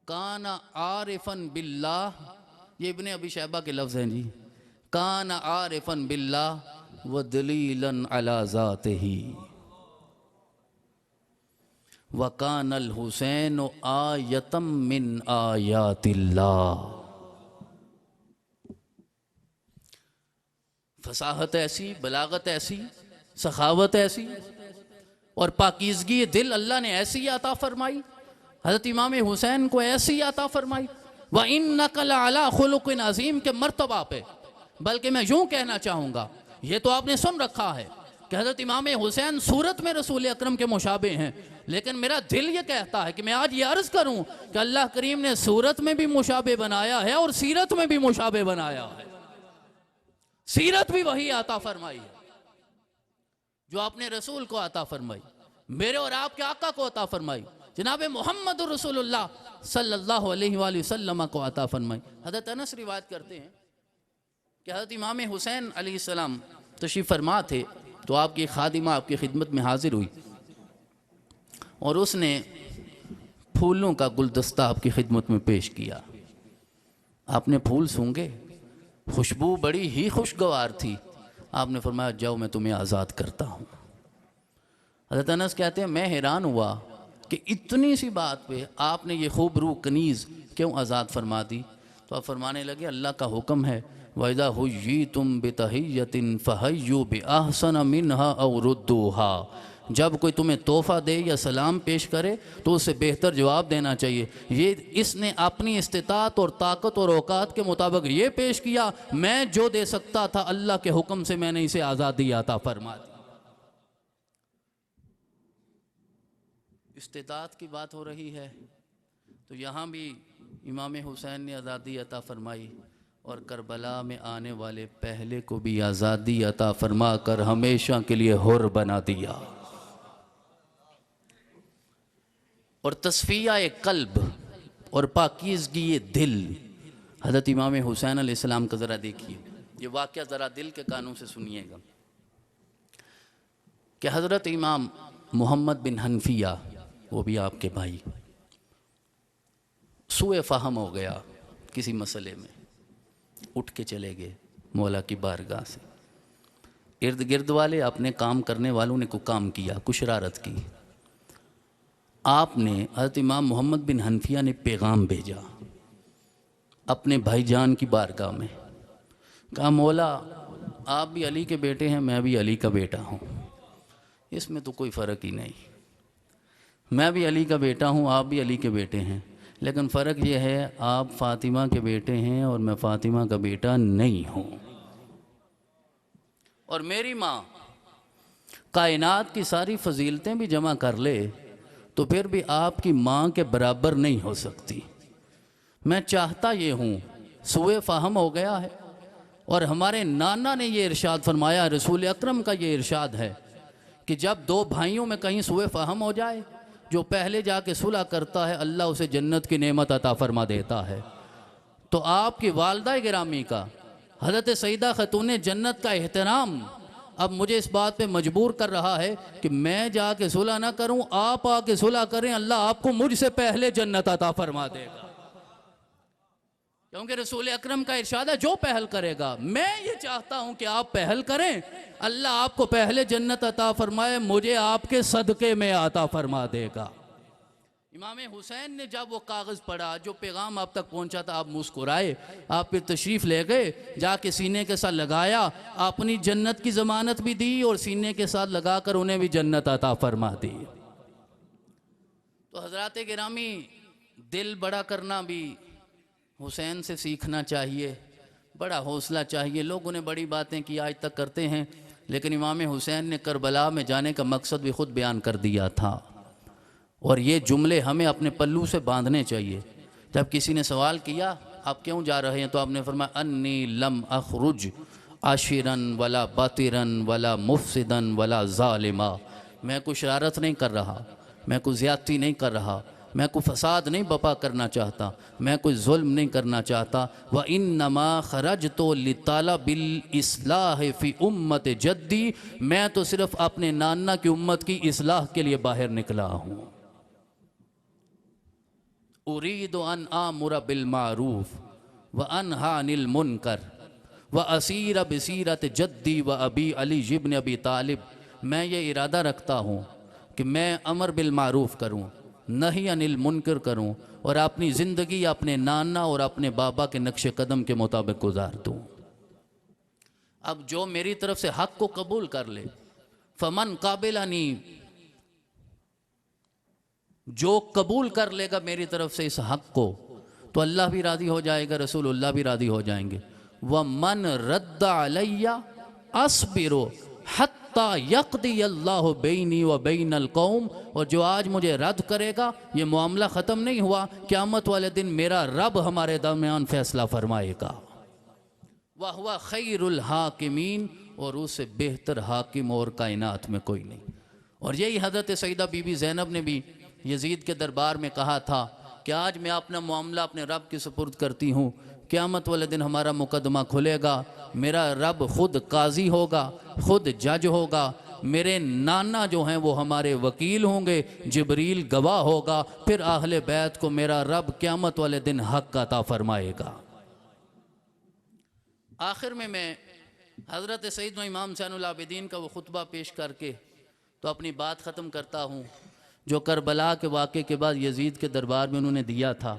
काना आरिफन बिल्लाह, ये इब्ने अबी शैबा के लफ्ज़ हैं जी। काना आरिफन बिल्लाह व दलीलन अला ज़ातिही व कानल हुसैन आयतम मिन आयातिल्लाह। फसाहत ऐसी, बलागत ऐसी, सखावत ऐसी और पाकीज़गी दिल अल्लाह ने ऐसी अता फरमाई, हज़रत इमाम हुसैन को ऐसी अता फरमाई। व इन्नका लअला खुलुक़िन अज़ीम के मर्तबा पे। बल्कि मैं यूँ कहना चाहूँगा, ये तो आपने सुन रखा है कि हज़रत इमाम हुसैन सूरत में रसूल अकरम के मुशाबे हैं, लेकिन मेरा दिल ये कहता है कि मैं आज ये अर्ज़ करूँ कि अल्लाह करीम ने सूरत में भी मुशाबे बनाया है और सीरत में भी मुशाबे बनाया है। सीरत भी वही अता फरमाई है जो आपने रसूल को अता फरमाई, मेरे और आपके आका को अता फरमाई, जनाब मोहम्मद रसूलुल्लाह सल्लल्लाहु अलैहि वसल्लम को अता फरमाई। हज़रत अनस रिवायत करते हैं कि हज़रत इमाम हुसैन अलैहिस्सलाम तशरीफ़ फरमा थे, तो आपकी खादिमा आपकी खिदमत में हाजिर हुई और उसने फूलों का गुलदस्ता आपकी खिदमत में पेश किया। आपने फूल सूंघे, खुशबू बड़ी ही खुशगवार थी। आपने फरमाया जाओ मैं तुम्हें आज़ाद करता हूँ। हज़रत अनस कहते हैं मैं हैरान हुआ कि इतनी सी बात पे आपने ये खूब रूह कनीज़ क्यों आज़ाद फरमा दी। तो आप फरमाने लगे अल्लाह का हुक्म है वइज़ा हुय्यितुम बितहिय्यतिन फहय्यु बिअहसन मिनहा औ रुद्दूहा। जब कोई तुम्हें तोहफ़ा दे या सलाम पेश करे तो उससे बेहतर जवाब देना चाहिए। ये इसने अपनी इस्तिताअत और ताकत और औकात के मुताबिक ये पेश किया, मैं जो दे सकता था अल्लाह के हुक्म से मैंने इसे आज़ादी अता फरमा दी। इस्तिताअत की बात हो रही है तो यहाँ भी इमाम हुसैन ने आज़ादी अता फरमाई और करबला में आने वाले पहले को भी आज़ादी अता फरमा कर हमेशा के लिए हुर बना दिया। और तस्फिया कल्ब और पाकीज़गी दिल, हज़रत इमाम हुसैन अलैहिस्सलाम का ज़रा देखिए, ये वाक़या ज़रा दिल के कानों से सुनिएगा कि हज़रत इमाम मोहम्मद बिन हनफिया, वो भी आपके भाई, सूए फ़हम हो गया किसी मसले में, उठ के चले गए मौला की बारगाह से। इर्द गिर्द वाले अपने काम करने वालों ने कोई काम किया, कुछ शरारत की। आपने हज़रत इमाम मोहम्मद बिन हनफिया ने पैगाम भेजा अपने भाईजान की बारगाह में, कहा मौला आप भी अली के बेटे हैं, मैं भी अली का बेटा हूँ, इसमें तो कोई फ़र्क ही नहीं। मैं भी अली का बेटा हूँ, आप भी अली के बेटे हैं, लेकिन फ़र्क ये है आप फ़ातिमा के बेटे हैं और मैं फ़ातिमा का बेटा नहीं हूँ। और मेरी माँ कायनात की सारी फजीलतें भी जमा कर ले तो फिर भी आपकी माँ के बराबर नहीं हो सकती। मैं चाहता ये हूँ, सूए फ़हम हो गया है और हमारे नाना ने ये इरशाद फरमाया, रसूल अकरम का ये इरशाद है कि जब दो भाइयों में कहीं सूए फ़हम हो जाए, जो पहले जाके सुलह करता है अल्लाह उसे जन्नत की नेमत अता फरमा देता है। तो आपकी वालदा गिरामी का हज़रत सईदा खतून जन्नत का एहतराम अब मुझे इस बात पे मजबूर कर रहा है कि मैं जाके सुलह ना करूं, आप आके सुलह करें, अल्लाह आपको मुझसे पहले जन्नत अता फरमा देगा। क्योंकि रसूल अकरम का इरशाद है जो पहल करेगा, मैं ये चाहता हूं कि आप पहल करें, अल्लाह आपको पहले जन्नत अता फरमाए, मुझे आपके सदक़े में अता फरमा देगा। इमाम हुसैन ने जब वो कागज़ पढ़ा, जो पैगाम आप तक पहुंचा था, आप मुस्कुराए, आप फिर तशरीफ़ ले गए, जाके सीने के साथ लगाया, अपनी जन्नत की ज़मानत भी दी और सीने के साथ लगाकर उन्हें भी जन्नत अता फरमा दी। तो हज़रात गिरामी, दिल बड़ा करना भी हुसैन से सीखना चाहिए, बड़ा हौसला चाहिए। लोगों ने बड़ी बातें की आज तक करते हैं, लेकिन इमाम हुसैन ने करबला में जाने का मकसद भी ख़ुद बयान कर दिया था, और ये जुमले हमें अपने पल्लू से बांधने चाहिए। जब किसी ने सवाल किया आप क्यों जा रहे हैं, तो आपने फरमाया अन्नी लम अखरुज आशिरन वला बातिरन वला मुफसिदन वला ज़ालिमा, मैं कोई शरारत नहीं कर रहा, मैं कोई ज़्यादती नहीं कर रहा, मैं कोई फसाद नहीं बपा करना चाहता, मैं कोई जुल्म नहीं करना चाहता। व इन्नमा खरजतो लिताला बिल इस्लाह फ़ी उम्मत जद्दी, मैं तो सिर्फ़ अपने नाना की उम्मत की इस्लाह के लिए बाहर निकला हूँ। उरीदु अन आमुरा बिल मारूफ व अनहा अनिल मुनकर व असीर बसीरत जद्दी व अबी अली इब्न अबी तालिब, मैं ये इरादा रखता हूँ कि मैं अमर बिल मारूफ करूँ, नहीं अनिल मुनकर करूँ, और अपनी ज़िंदगी अपने नाना और अपने बाबा के नक्श कदम के मुताबिक गुजार दूँ। अब जो मेरी तरफ से हक़ को कबूल कर ले, फमन काबिलानी, जो कबूल कर लेगा मेरी तरफ से इस हक़ को, तो अल्लाह भी राज़ी हो जाएगा, रसूलुल्लाह भी राज़ी हो जाएंगे। व मन रद्दा अलैया अस्बिरो हत्ता यक़दी अल्लाहु बैनी व बैनल कौम, और जो आज मुझे रद्द करेगा, ये मामला ख़त्म नहीं हुआ, क़यामत वाले दिन मेरा रब हमारे दरमियान फ़ैसला फरमाएगा। वह हुआ खैरुल हाकिमीन, और उससे बेहतर हाकिम और कायनात में कोई नहीं। और यही हज़रत सईदा बीबी ज़ैनब ने भी यजीद के दरबार में कहा था कि आज मैं अपना मामला अपने रब के सुपुर्द करती हूँ, क़यामत वाले दिन हमारा मुकदमा खुलेगा, मेरा रब ख़ुद काजी होगा, ख़ुद जज होगा, मेरे नाना जो हैं वो हमारे वकील होंगे, जिब्रील गवाह होगा, फिर अहले बैत को मेरा रब क़यामत वाले दिन हक़ अता फरमाएगा। आखिर में मैं हज़रत सैयदना इमाम ज़ैनुल आबिदीन का वो खुतबा पेश करके तो अपनी बात ख़त्म करता हूँ, जो करबला के वाक़े के बाद यजीद के दरबार में उन्होंने दिया था।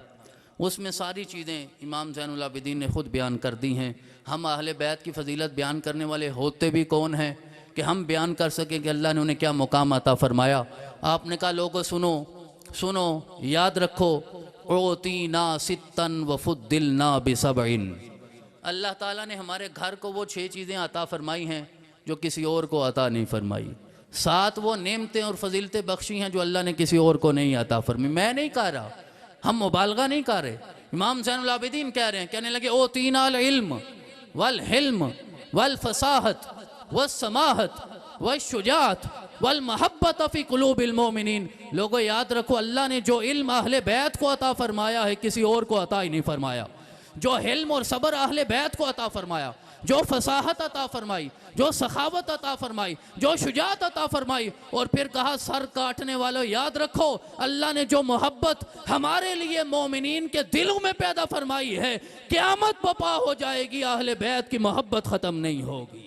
उसमें सारी चीज़ें इमाम ज़ैनुल आबिदीन ने ख़ुद बयान कर दी हैं। हम अहले बैत की फ़जीलत बयान करने वाले होते भी कौन हैं कि हम बयान कर सकें कि अल्लाह ने उन्हें क्या मुकाम अता फ़रमाया। आपने कहा लोगों सुनो सुनो, याद रखो, ओतीना सित्तन वफ़ुद्दिलना बिसबइन, अल्लाह ताला ने हमारे घर को वो 6 चीज़ें अता फ़रमाई हैं जो किसी और को अता नहीं फ़रमाई। 7 वो नेमतें और फजीलतें बख्शी हैं जो अल्लाह ने किसी और को नहीं अता फरमाई। मैं नहीं कह रहा, हम मुबालगा नहीं कर रहे, इमाम ज़ैनुल आबिदीन कह रहे हैं। कहने लगे ओ तीनाल इल्म वल हिल्म वल फसाहत वल समाहत वल शुजात वल महब्बत फ़ी कुलूबिल मोमिनीन। लोगों याद रखो, अल्लाह ने जो इल्म अहले बैत को अता फरमाया है किसी और को अता ही नहीं फरमाया। जो हिल्म और सब्र अहले बैत को अता फरमाया, जो फसाहत अता फरमाई, जो सखावत अता फरमाई, जो शुजात अता फरमाई, और फिर कहा सर काटने वालों याद रखो, अल्लाह ने जो मोहब्बत हमारे लिए मोमिनीन के दिलों में पैदा फरमाई है, क़यामत बपा हो जाएगी, अहले बैत की मोहब्बत ख़त्म नहीं होगी।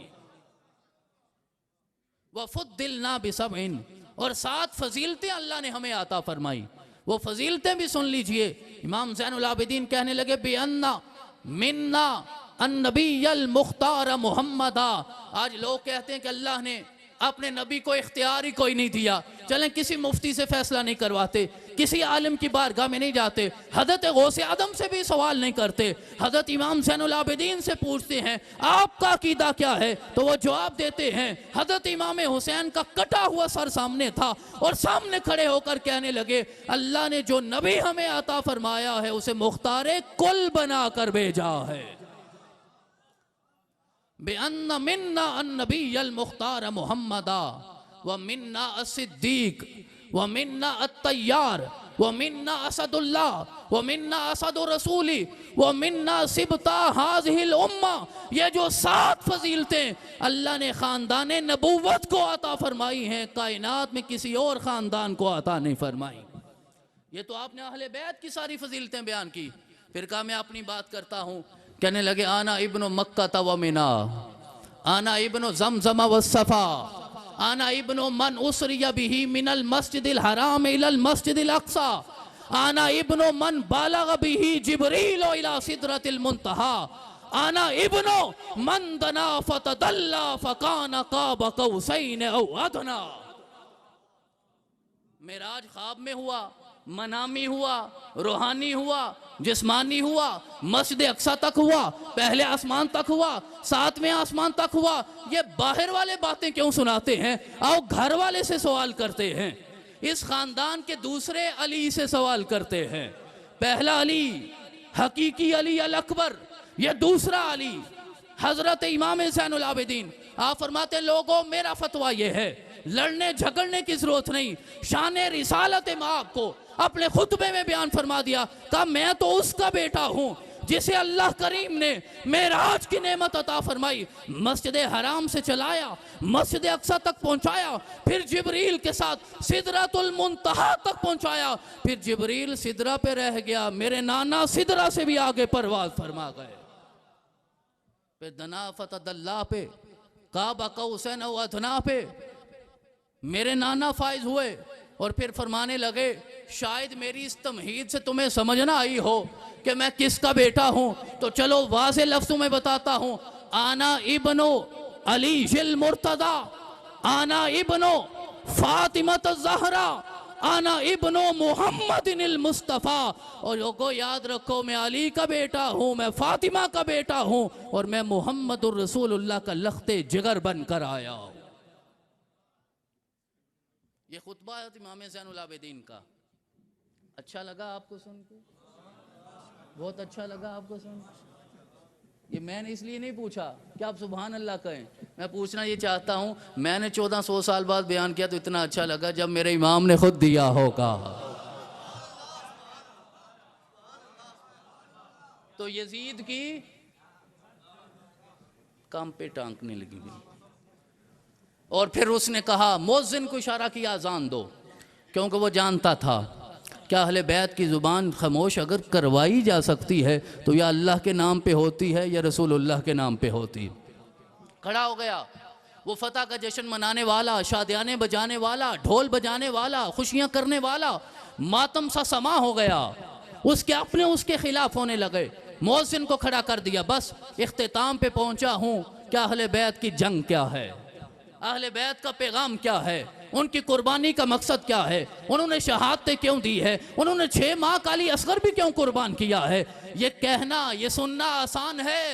वफ़ुद्दिलना बिसबइन, और 7 फजीलतें अल्लाह ने हमें अता फरमाई। वो फजीलतें भी सुन लीजिए। इमाम ज़ैनुल आबिदीन कहने लगे बेअन्ना मिन्ना अन्नबीयल मुख्तार मुहम्मदा। आज लोग कहते हैं कि अल्लाह ने अपने नबी को इख्तियार ही कोई नहीं दिया। चलें किसी मुफ्ती से फैसला नहीं करवाते, किसी आलिम की बारगाह में नहीं जाते, हज़रत गौसे आदम से भी सवाल नहीं करते, हज़रत इमाम ज़ैनुल आबिदीन से पूछते हैं आपका अकीदा क्या है, तो वो जवाब देते हैं। हज़रत इमाम हुसैन का कटा हुआ सर सामने था और सामने खड़े होकर कहने लगे अल्लाह ने जो नबी हमें अता फरमाया है उसे मुख्तारे कुल बना कर भेजा है। बेअन्ना मिन्ना अन्नबीयल मुख्तार मुहम्मदा व मिन्ना अस्सिद्दीक व मिन्ना अत्तय्यार व मिन्ना असदुल्लाह व मिन्ना असदु रसूली व मिन्ना सिबता हाज़िहिल उम्मा। ये जो 7 फजीलतें अल्लाह ने ख़ानदान नबूवत को अता फरमाई हैं, कायनात में किसी और ख़ानदान को अता नहीं फरमाई। ये तो आपने अहले बैत की सारी फजीलतें बयान की। फिर कहा मैं अपनी बात करता हूँ। कहने लगे आना इब्नु मक्का व मिना, आना इब्नु ज़मज़म व सफ़ा, आना इब्नु मन उसरिया बिही मिनल मस्जिदिल हराम इलल मस्जिदिल अक़सा। आना इब्नो मन बालग बिही जिब्रील इला सिदरतिल मुंतहा, आना इब्नो मन दना फतदल्ला फकाना काब कौसैन औ अदना। मेराज ख्वाब में हुआ, मनामी हुआ, रूहानी हुआ, जिस्मानी हुआ, मस्जिद अक्सा तक हुआ, पहले आसमान तक हुआ, सातवें आसमान तक हुआ। ये बाहर वाले बातें क्यों सुनाते हैं? आओ घर वाले से सवाल करते हैं, इस खानदान के दूसरे अली से सवाल करते हैं। पहला अली हकीकी अली अल अकबर, ये दूसरा अली हजरत इमाम ज़ैनुल आबिदीन। आप फरमाते लोगों मेरा फतवा ये है, लड़ने झगड़ने की जरूरत नहीं। शान रिसालत में आपको अपने खुतबे में बयान फरमा दिया, कहा मैं तो उसका बेटा हूं जिसे अल्लाह करीम ने मेराज की नेमत अता फरमाई, मस्जिद हराम से चलाया, मस्जिद अक्सा तक पहुंचाया, फिर जिब्रील के साथ सिदरतुल मुंतहा तक पहुंचाया, फिर जिब्रील सिदरा पे रह गया, मेरे नाना सिदरा से भी आगे परवाज फरमा गए, फिर दना फतदल्ला पे, काबा कौसैन औ अदना पे मेरे नाना फाइज हुए। और फिर फरमाने लगे शायद मेरी इस तमहीद से तुम्हें समझ ना आई हो कि मैं किसका बेटा हूं, तो चलो वाज़े लफ्ज़ों में बताता हूं। आना इब्नो अली जिल मुर्तदा, आना इब्नो फातिमत ज़हरा, आना इब्नो मुहम्मदिनिल मुस्तफ़ा। और लोगों याद रखो मैं अली का बेटा हूं, मैं फातिमा का बेटा हूं, और मैं मुहम्मदुर रसूलुल्लाह का लख्ते जिगर बनकर आया हूं। ये खुतबा है इमाम ज़ैनुल आबिदीन का। अच्छा लगा आपको सुन के? बहुत अच्छा लगा आपको सुन के? ये मैंने इसलिए नहीं पूछा कि आप सुभान अल्लाह कहें, मैं पूछना ये चाहता हूं मैंने 1400 साल बाद बयान किया तो इतना अच्छा लगा जब मेरे इमाम ने खुद दिया होगा। तो यजीद की काम पे टांकने लगी हुई, और फिर उसने कहा मुअज्जिन को इशारा किया अजान दो, क्योंकि वो जानता था क्या अहले बैत की ज़ुबान खामोश अगर करवाई जा सकती है तो या अल्लाह के नाम पे होती है या रसूलुल्लाह के नाम पे होती। खड़ा हो गया वो फतह का जश्न मनाने वाला, शादियाने बजाने वाला, ढोल बजाने वाला, खुशियाँ करने वाला, मातम सा समा हो गया, उसके अपने उसके खिलाफ होने लगे। मुअज्जिन को खड़ा कर दिया, बस इख्तिताम पे पहुंचा हूँ, क्या अहले बैत की जंग क्या है, अहले बैत का पैगाम क्या है, उनकी कुर्बानी का मकसद क्या है, उन्होंने शहादतें क्यों दी है, उन्होंने 6 माह का अली असगर भी क्यों कुर्बान किया है। ये कहना ये सुनना आसान है,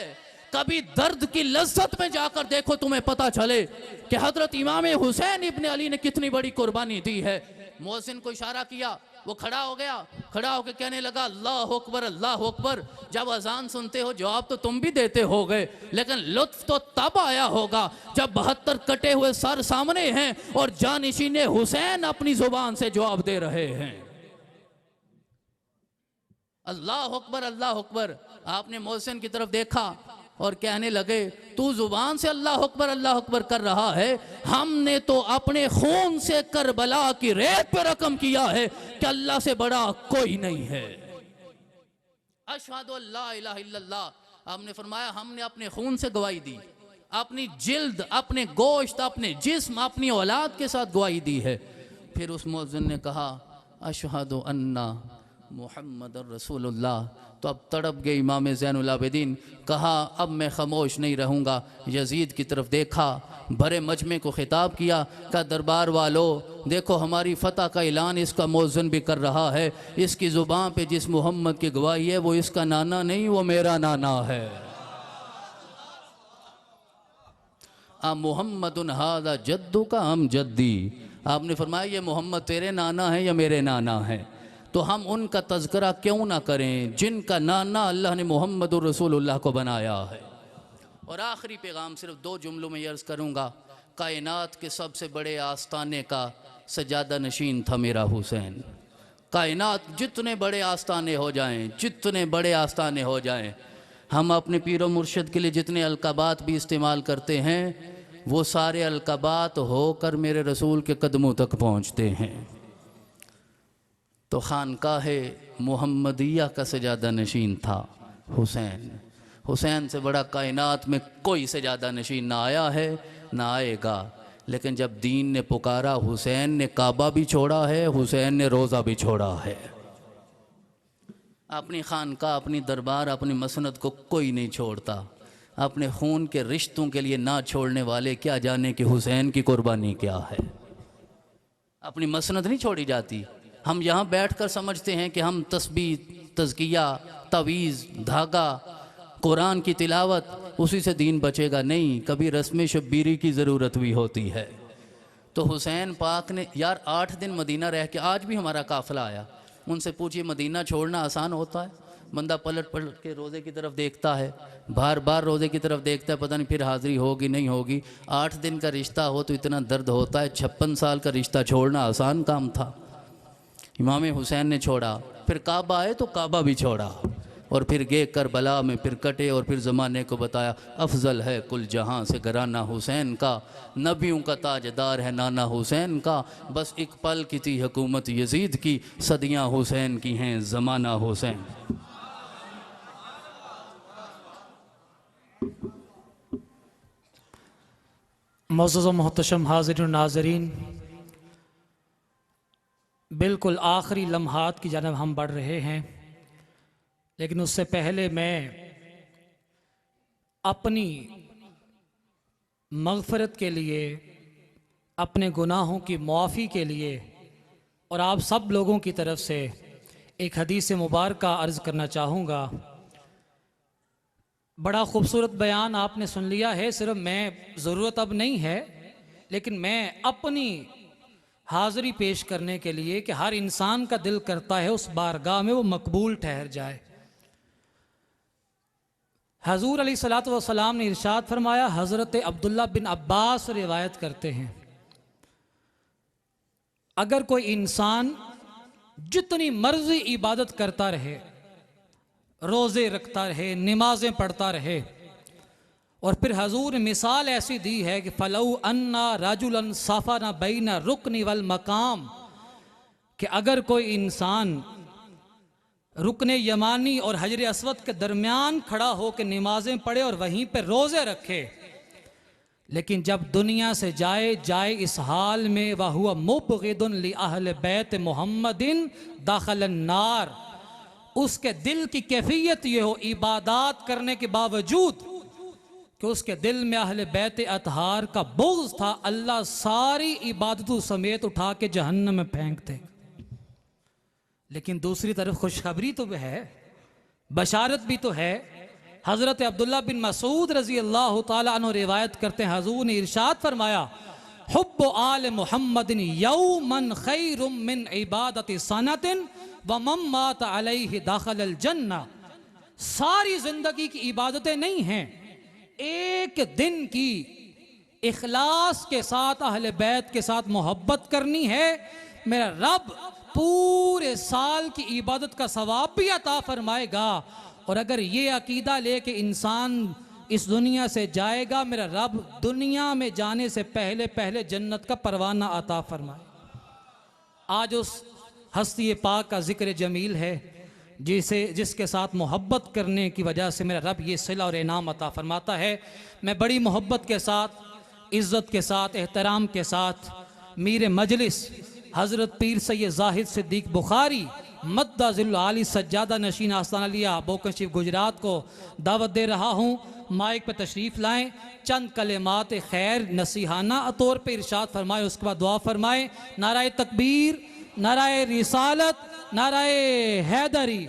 कभी दर्द की लज्जत में जाकर देखो, तुम्हें पता चले कि हजरत इमाम हुसैन इब्न अली ने कितनी बड़ी कुर्बानी दी है। मुअज्जिन को इशारा किया, वो खड़ा हो गया, खड़ा होकर कहने लगा अल्लाह अकबर अल्लाह अकबर। जब अजान सुनते हो जवाब तो तुम भी देते हो गए, लेकिन लुत्फ तो तब आया होगा जब 72 कटे हुए सर सामने हैं और जानिशीने हुसैन अपनी जुबान से जवाब दे रहे हैं अल्लाह अकबर अल्लाह अकबर। आपने मुअज्जिन की तरफ देखा और कहने लगे तू जुबान से अल्लाह अकबर कर रहा है, हमने तो अपने खून से करबला की रेत पर रकम किया है कि अल्लाह से बड़ा कोई नहीं है। अशहदु अल्ला इलाहा इल्लल्लाह। आपने फरमाया हमने अपने खून से गवाही दी, अपनी जिल्द, अपने गोश्त, अपने जिस्म, अपनी औलाद के साथ गवाही दी है। फिर उस मुअज्जिन ने कहा अशहदु अन्ना मुहम्मद रसूलुल्लाह। तो अब तड़प गए इमाम ज़ैनुल आबिदीन, कहा अब मैं खामोश नहीं रहूँगा। यजीद की तरफ देखा, भरे मजमे को खिताब किया, का दरबार वालों देखो हमारी फ़तह का ऐलान इसका मुअज्जिन भी कर रहा है, इसकी ज़ुबान पे जिस मोहम्मद की गवाही है वो इसका नाना नहीं, वो मेरा नाना है। आ मोहम्मदुन हादा जद्दू का हम जद्दी। आपने फरमाया ये मोहम्मद तेरे नाना है या मेरे नाना है, तो हम उनका तज़किरा क्यों ना करें जिनका नाना अल्लाह ने मुहम्मदुर रसूलुल्लाह को बनाया है। और आखिरी पैगाम सिर्फ 2 जुमलों में अर्ज़ करूँगा, कायनात के सबसे बड़े आस्ताने का सजादा नशीन था मेरा हुसैन। कायनात जितने बड़े आस्ताने हो जाएं, जितने बड़े आस्ताने हो जाएं, हम अपने पीरो मुर्शिद के लिए जितने अलक़ाबात भी इस्तेमाल करते हैं वो सारे अलक़ाबात होकर मेरे रसूल के कदमों तक पहुँचते हैं। तो खानकाह मुहम्मदिया का सजादा नशीन था हुसैन। हुसैन से बड़ा कायनात में कोई सजादा नशीन ना आया है ना आएगा। लेकिन जब दीन ने पुकारा हुसैन ने काबा भी छोड़ा है, हुसैन ने रोज़ा भी छोड़ा है। अपनी खानका, अपनी दरबार, अपनी मसनद को कोई नहीं छोड़ता। अपने खून के रिश्तों के लिए ना छोड़ने वाले क्या जाने कि हुसैन की कुर्बानी क्या है। अपनी मसनद नहीं छोड़ी जाती। हम यहाँ बैठकर समझते हैं कि हम तस्बीह, तज़किया, तवीज़, धागा, कुरान की तिलावत, उसी से दीन बचेगा। नहीं, कभी रस्म शब्बीरी की ज़रूरत भी होती है। तो हुसैन पाक ने यार 8 दिन मदीना रह के, आज भी हमारा काफ़िला आया, उनसे पूछिए मदीना छोड़ना आसान होता है? बंदा पलट पलट के रोज़े की तरफ देखता है, बार बार रोज़े की तरफ देखता है, पता नहीं फिर हाज़िरी होगी नहीं होगी। 8 दिन का रिश्ता हो तो इतना दर्द होता है। 56 साल का रिश्ता छोड़ना आसान काम था। इमाम हुसैन ने छोड़ा, फिर काबा आए तो काबा भी छोड़ा, और फिर गए करबला में, फिर कटे, और फिर ज़माने को बताया अफजल है कुल जहां से घराना हुसैन का, नबियों का ताजदार है नाना हुसैन का। बस एक पल की थी हुकूमत यजीद की, सदियां हुसैन की हैं ज़माना हुसैन। मुअज़्ज़ज़ व मोहतरम हाज़िरीन नाज़रीन, बिल्कुल आखिरी लम्हात की जानब हम बढ़ रहे हैं, लेकिन उससे पहले मैं अपनी मग़फ़िरत के लिए, अपने गुनाहों की मुआफ़ी के लिए और आप सब लोगों की तरफ से एक हदीस मुबारक अर्ज़ करना चाहूँगा। बड़ा ख़ूबसूरत बयान आपने सुन लिया है। सिर्फ मैं, ज़रूरत अब नहीं है, लेकिन मैं अपनी हाज़िरी पेश करने के लिए कि हर इंसान का दिल करता है उस बारगाह में वो मकबूल ठहर जाए। हज़ूर अलैहिस्सलातु वस्सलाम ने इरशाद फरमाया, हज़रत अब्दुल्ला बिन अब्बास रिवायत करते हैं, अगर कोई इंसान जितनी मर्जी इबादत करता रहे, रोज़े रखता रहे, नमाज़ें पढ़ता रहे, और फिर हजूर ने मिसाल ऐसी दी है कि फ़लऊ अन्ना रजुलन सफ़ना बैना रुकनी वल मकाम, कि अगर कोई इंसान रुकने यमानी और हजर अस्वद के दरमियान खड़ा हो के नमाज़ें पढ़े और वहीं पर रोज़े रखे, लेकिन जब दुनिया से जाए इस हाल में वह हुआ मुबग़िदुन लि अहले बैत मोहम्मदिन दाखिलन नार, उसके दिल की कैफियत ये हो इबादत करने के बावजूद कि उसके दिल में अहले बैत अतहार का बुग़्ज़ था, अल्लाह सारी इबादतों समेत उठा के जहन्नम में फेंक दे। लेकिन दूसरी तरफ खुशखबरी तो है, बशारत भी तो है। हज़रत अब्दुल्ला बिन मसूद रज़ी अल्लाह ताला अन्हु रिवायत करते हैं, हजूर ने इरशाद फरमाया, हुब्बु आल मुहम्मदिन यौमन खैरुम मिन इबादति सनतिन व मम मात अलैहि दाखिलल जन्नह। सारी जिंदगी की इबादतें नहीं हैं, एक दिन की इखलास के साथ अहले बैत के साथ मोहब्बत करनी है, मेरा रब पूरे साल की इबादत का सवाब भी अता फरमाएगा। और अगर ये अकीदा ले के इंसान इस दुनिया से जाएगा, मेरा रब दुनिया में जाने से पहले पहले जन्नत का परवाना अता फरमाए। आज उस हस्ती पाक का जिक्र जमील है जिसके साथ मोहब्बत करने की वजह से मेरा रब ये सिला और इनाम अता फरमाता है। मैं बड़ी मोहब्बत के साथ, इज़्ज़त के साथ, एहतराम के साथ मीर मजलिस हज़रत पीर सैयद जाहिद सिद्दीक बुखारी मद्दाज़िल आली सज्जादा नशीन आस्ताना लिया बोकन शरीफ गुजरात को दावत दे रहा हूँ। माइक पर तशरीफ़ लाएँ, चंद कलेमात खैर नसीहाना तौर पर इरशाद फरमाए, उसके बाद दुआ फरमाए। नाराए तकबीर, नाराए रिसालत, नाराए हैदरी।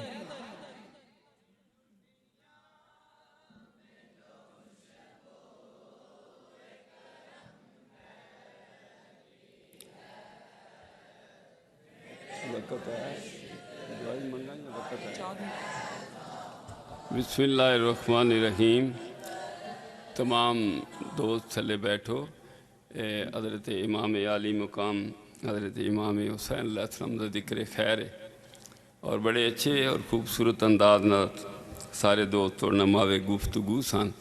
बिस्मिल्लाहिर्रहमानिर्रहीम। तमाम दोस्त चले बैठो। हज़रत इमाम आली मुकाम हज़रत इमाम हुसैन अलैहिस्सलाम का ज़िक्र खैर है और बड़े अच्छे और खूबसूरत अंदाज न सारे दोस्त और नमावे गुफ्तगू सन।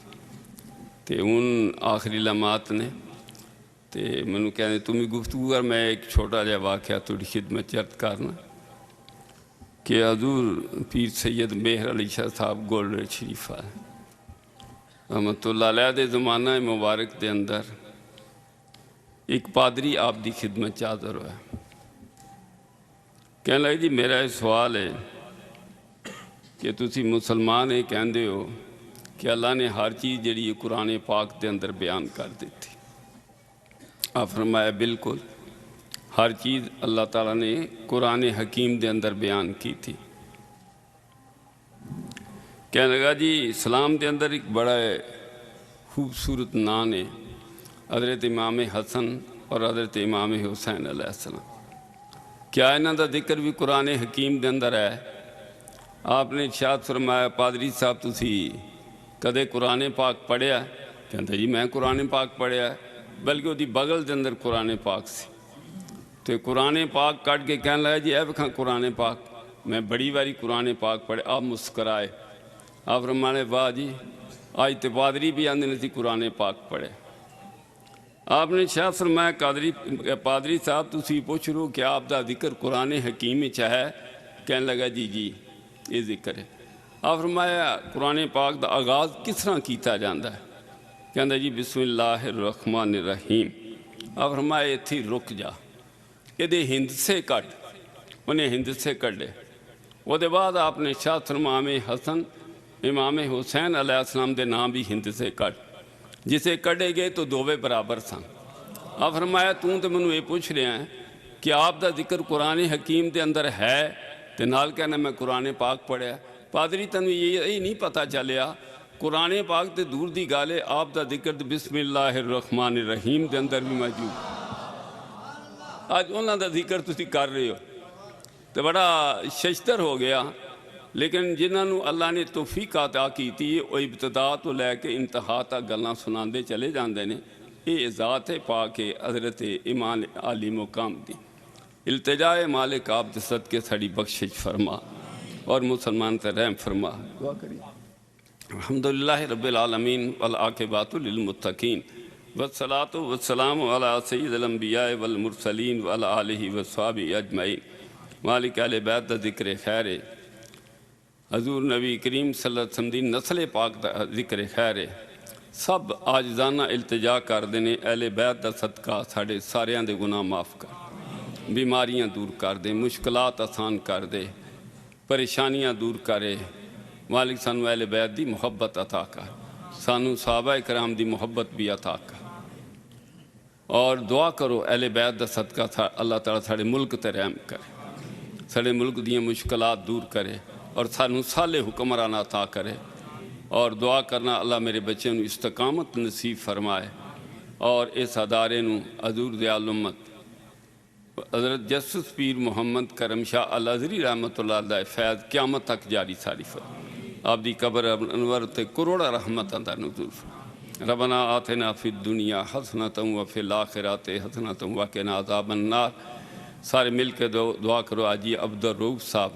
तो हूँ आखिरी लम्हात ने तो मैनू कहने तुम ही गुफ्तगू कर, मैं एक छोटा जहा वाक़या थोड़ी खिदमत च अर्ज़ करना कि हजूर पीर सैयद मेहर अली शाह साहब गोल्ड शरीफा रहमतुल्लाह अलैह दे ज़माना मुबारक के अंदर एक पादरी आप दी खिदमत च हाज़र होया। कहने लगे जी मेरा ये सवाल है कि तुसी मुसलमान ये कहते हो कि अल्लाह ने हर चीज़ जी कुरान पाक के अंदर बयान कर दी। आप फरमाया बिल्कुल हर चीज़ अल्लाह ताला ने कुरान हकीम के अंदर बयान की थी। कहने लगा जी इस्लाम के अंदर एक बड़ा खूबसूरत नाम है हज़रत इमाम हसन और हज़रत इमाम हुसैन अलैहिस्सलाम। क्या इन्हां दा जिक्र भी कुरान हकीम के अंदर है? आपने इरशाद फरमाया पादरी साहब तुसी कदे कुरान पाक पढ़िया? कहता जी मैं कुरान पाक पढ़िया, बल्कि वो बगल के अंदर कुरान पाक सी। तो कुरान पाक कट के कहने लगा जी ए विखा कुरान पाक, मैं बड़ी बारी कुरान पाक पढ़े। आप मुस्कराए, आप फरमाने वाह जी आज तो पादरी भी आंदे ने कुरान पाक पढ़े। आपने शाह फरमाया पादरी साहब तुसी पुछ लो कि आप दा जिक्र कुरान हकीम च है? कहने लगा जी जी ये जिक्र है। आप फरमाया कुरान पाक का आगाज़ किस तरह किया जाता है? कहता जी बिस्मिल्लाहिर्रहमानिर्रहीम। आप फरमाया इत्थे रुक जा, ये हिंदसे कट। उन्हें हिंदसे कढ़े। वो बाद आपने शाह इमाम हसन इमाम हुसैन अलैहिस्सलाम के नाम भी हिंदसे कट। जिसे कढ़े गए तो दोवे बराबर सन। आप फरमाया तू तो मैनू ये पूछ रहा है कि आप दा जिक्र कुरान हकीम के अंदर है तो नाल कहना मैं कुरान पाक पढ़िया। पादरी तेन ये नहीं पता चलिया कुरान पाक तो दूर की गल है, आप दा जिक्र बिस्मिल्लाहिर्रहमानिर्रहीम के अंदर भी मौजूद। अज उन्हों का जिक्र तुसी कर रहे हो तो बड़ा शस्तर हो गया। लेकिन जिन्होंने अल्लाह ने तौफीक अता की वो इब्तदा तो लैके इंतहा तक गल्लां सुनाते चले जाते हैं। ये ज़ात है पाक है हज़रत इमाम आली मुकाम की। इल्तिजाए मालिक आप दे सदके साड़ी बख्शिश फरमा और मुसलमान से रहम फरमा। दुआ करिए। अल्हम्दुलिल्लाह रब्बिल आलमीन वल आक़िबतु लिल मुत्तकीन वस्सलातु वस्सलामु अला सय्यिदिल अंबिया वल मुरसलीन व अला आलिहि व अस्हाबिहि अजमईन। मालिक अहले बैत दा जिक्र खैर है, हजूर नबी करीम सल्लल्लाहु अलैहि वसल्लम दी नस्ल पाक दा जिक्र खैर है। सब आजिज़ाना इल्तिजा करते हैं अहले बैत दा सदका साढ़े सारियां दे गुनाह माफ़ कर, बीमारियां दूर कर दे, मुश्किलात आसान कर दे, परेशानियां दूर करे। मालिक सानू अहले बैत दी मुहब्बत अता कर, सानू सहाबा कराम दी मुहब्बत भी अता कर। और दुआ करो अहले बैत दा सदका अल्लाह ताला साढ़े मुल्क ते रहम करे, साढ़े मुल्क दी मुश्किलात दूर करे और सानू साले हुक्मरान अता करे। और दुआ करना अल्लाह मेरे बच्चे नू इस्तकामत नसीब फरमाए और इस अदारे नू हजूर दे आलुम्मत हज़रत जस्टिस पीर मुहम्मद करम शाह अल अज़हरी रहमतुल्लाह अलैह फैज़ क़यामत तक जारी सारी फर आपदी कब्र अनवर ते करोड़ा रहमत दा नुज़ूल। रबना आतिना फिद दुनिया हसनतम व फिल आखिरति हसनतम व क़िना अज़ाबन नार। सारे मिल के दुआ करो आजी अब्दुल रऊफ़ साहब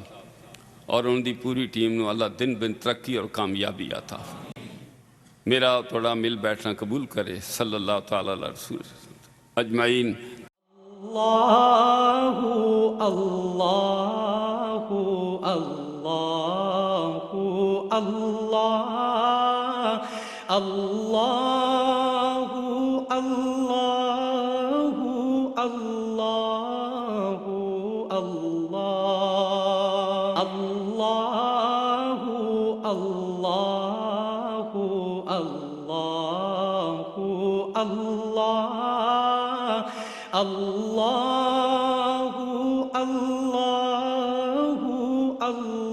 और उनकी पूरी टीम को अल्लाह दिन दिन तरक्की और कामयाबी आता। मेरा थोड़ा मिल बैठना कबूल करे। सल्लल्लाहु तआला अला रसूल अजमाइन। अल्लाहु अल्लाहु अल्लाहु अल्लाह अल्लाहु अल्लाहु अल्लाहु अल्लाह अल्लाहु अल्लाहु अल्लाहु अल्लाह अल्लाहु अल्लाहु अल्लाह।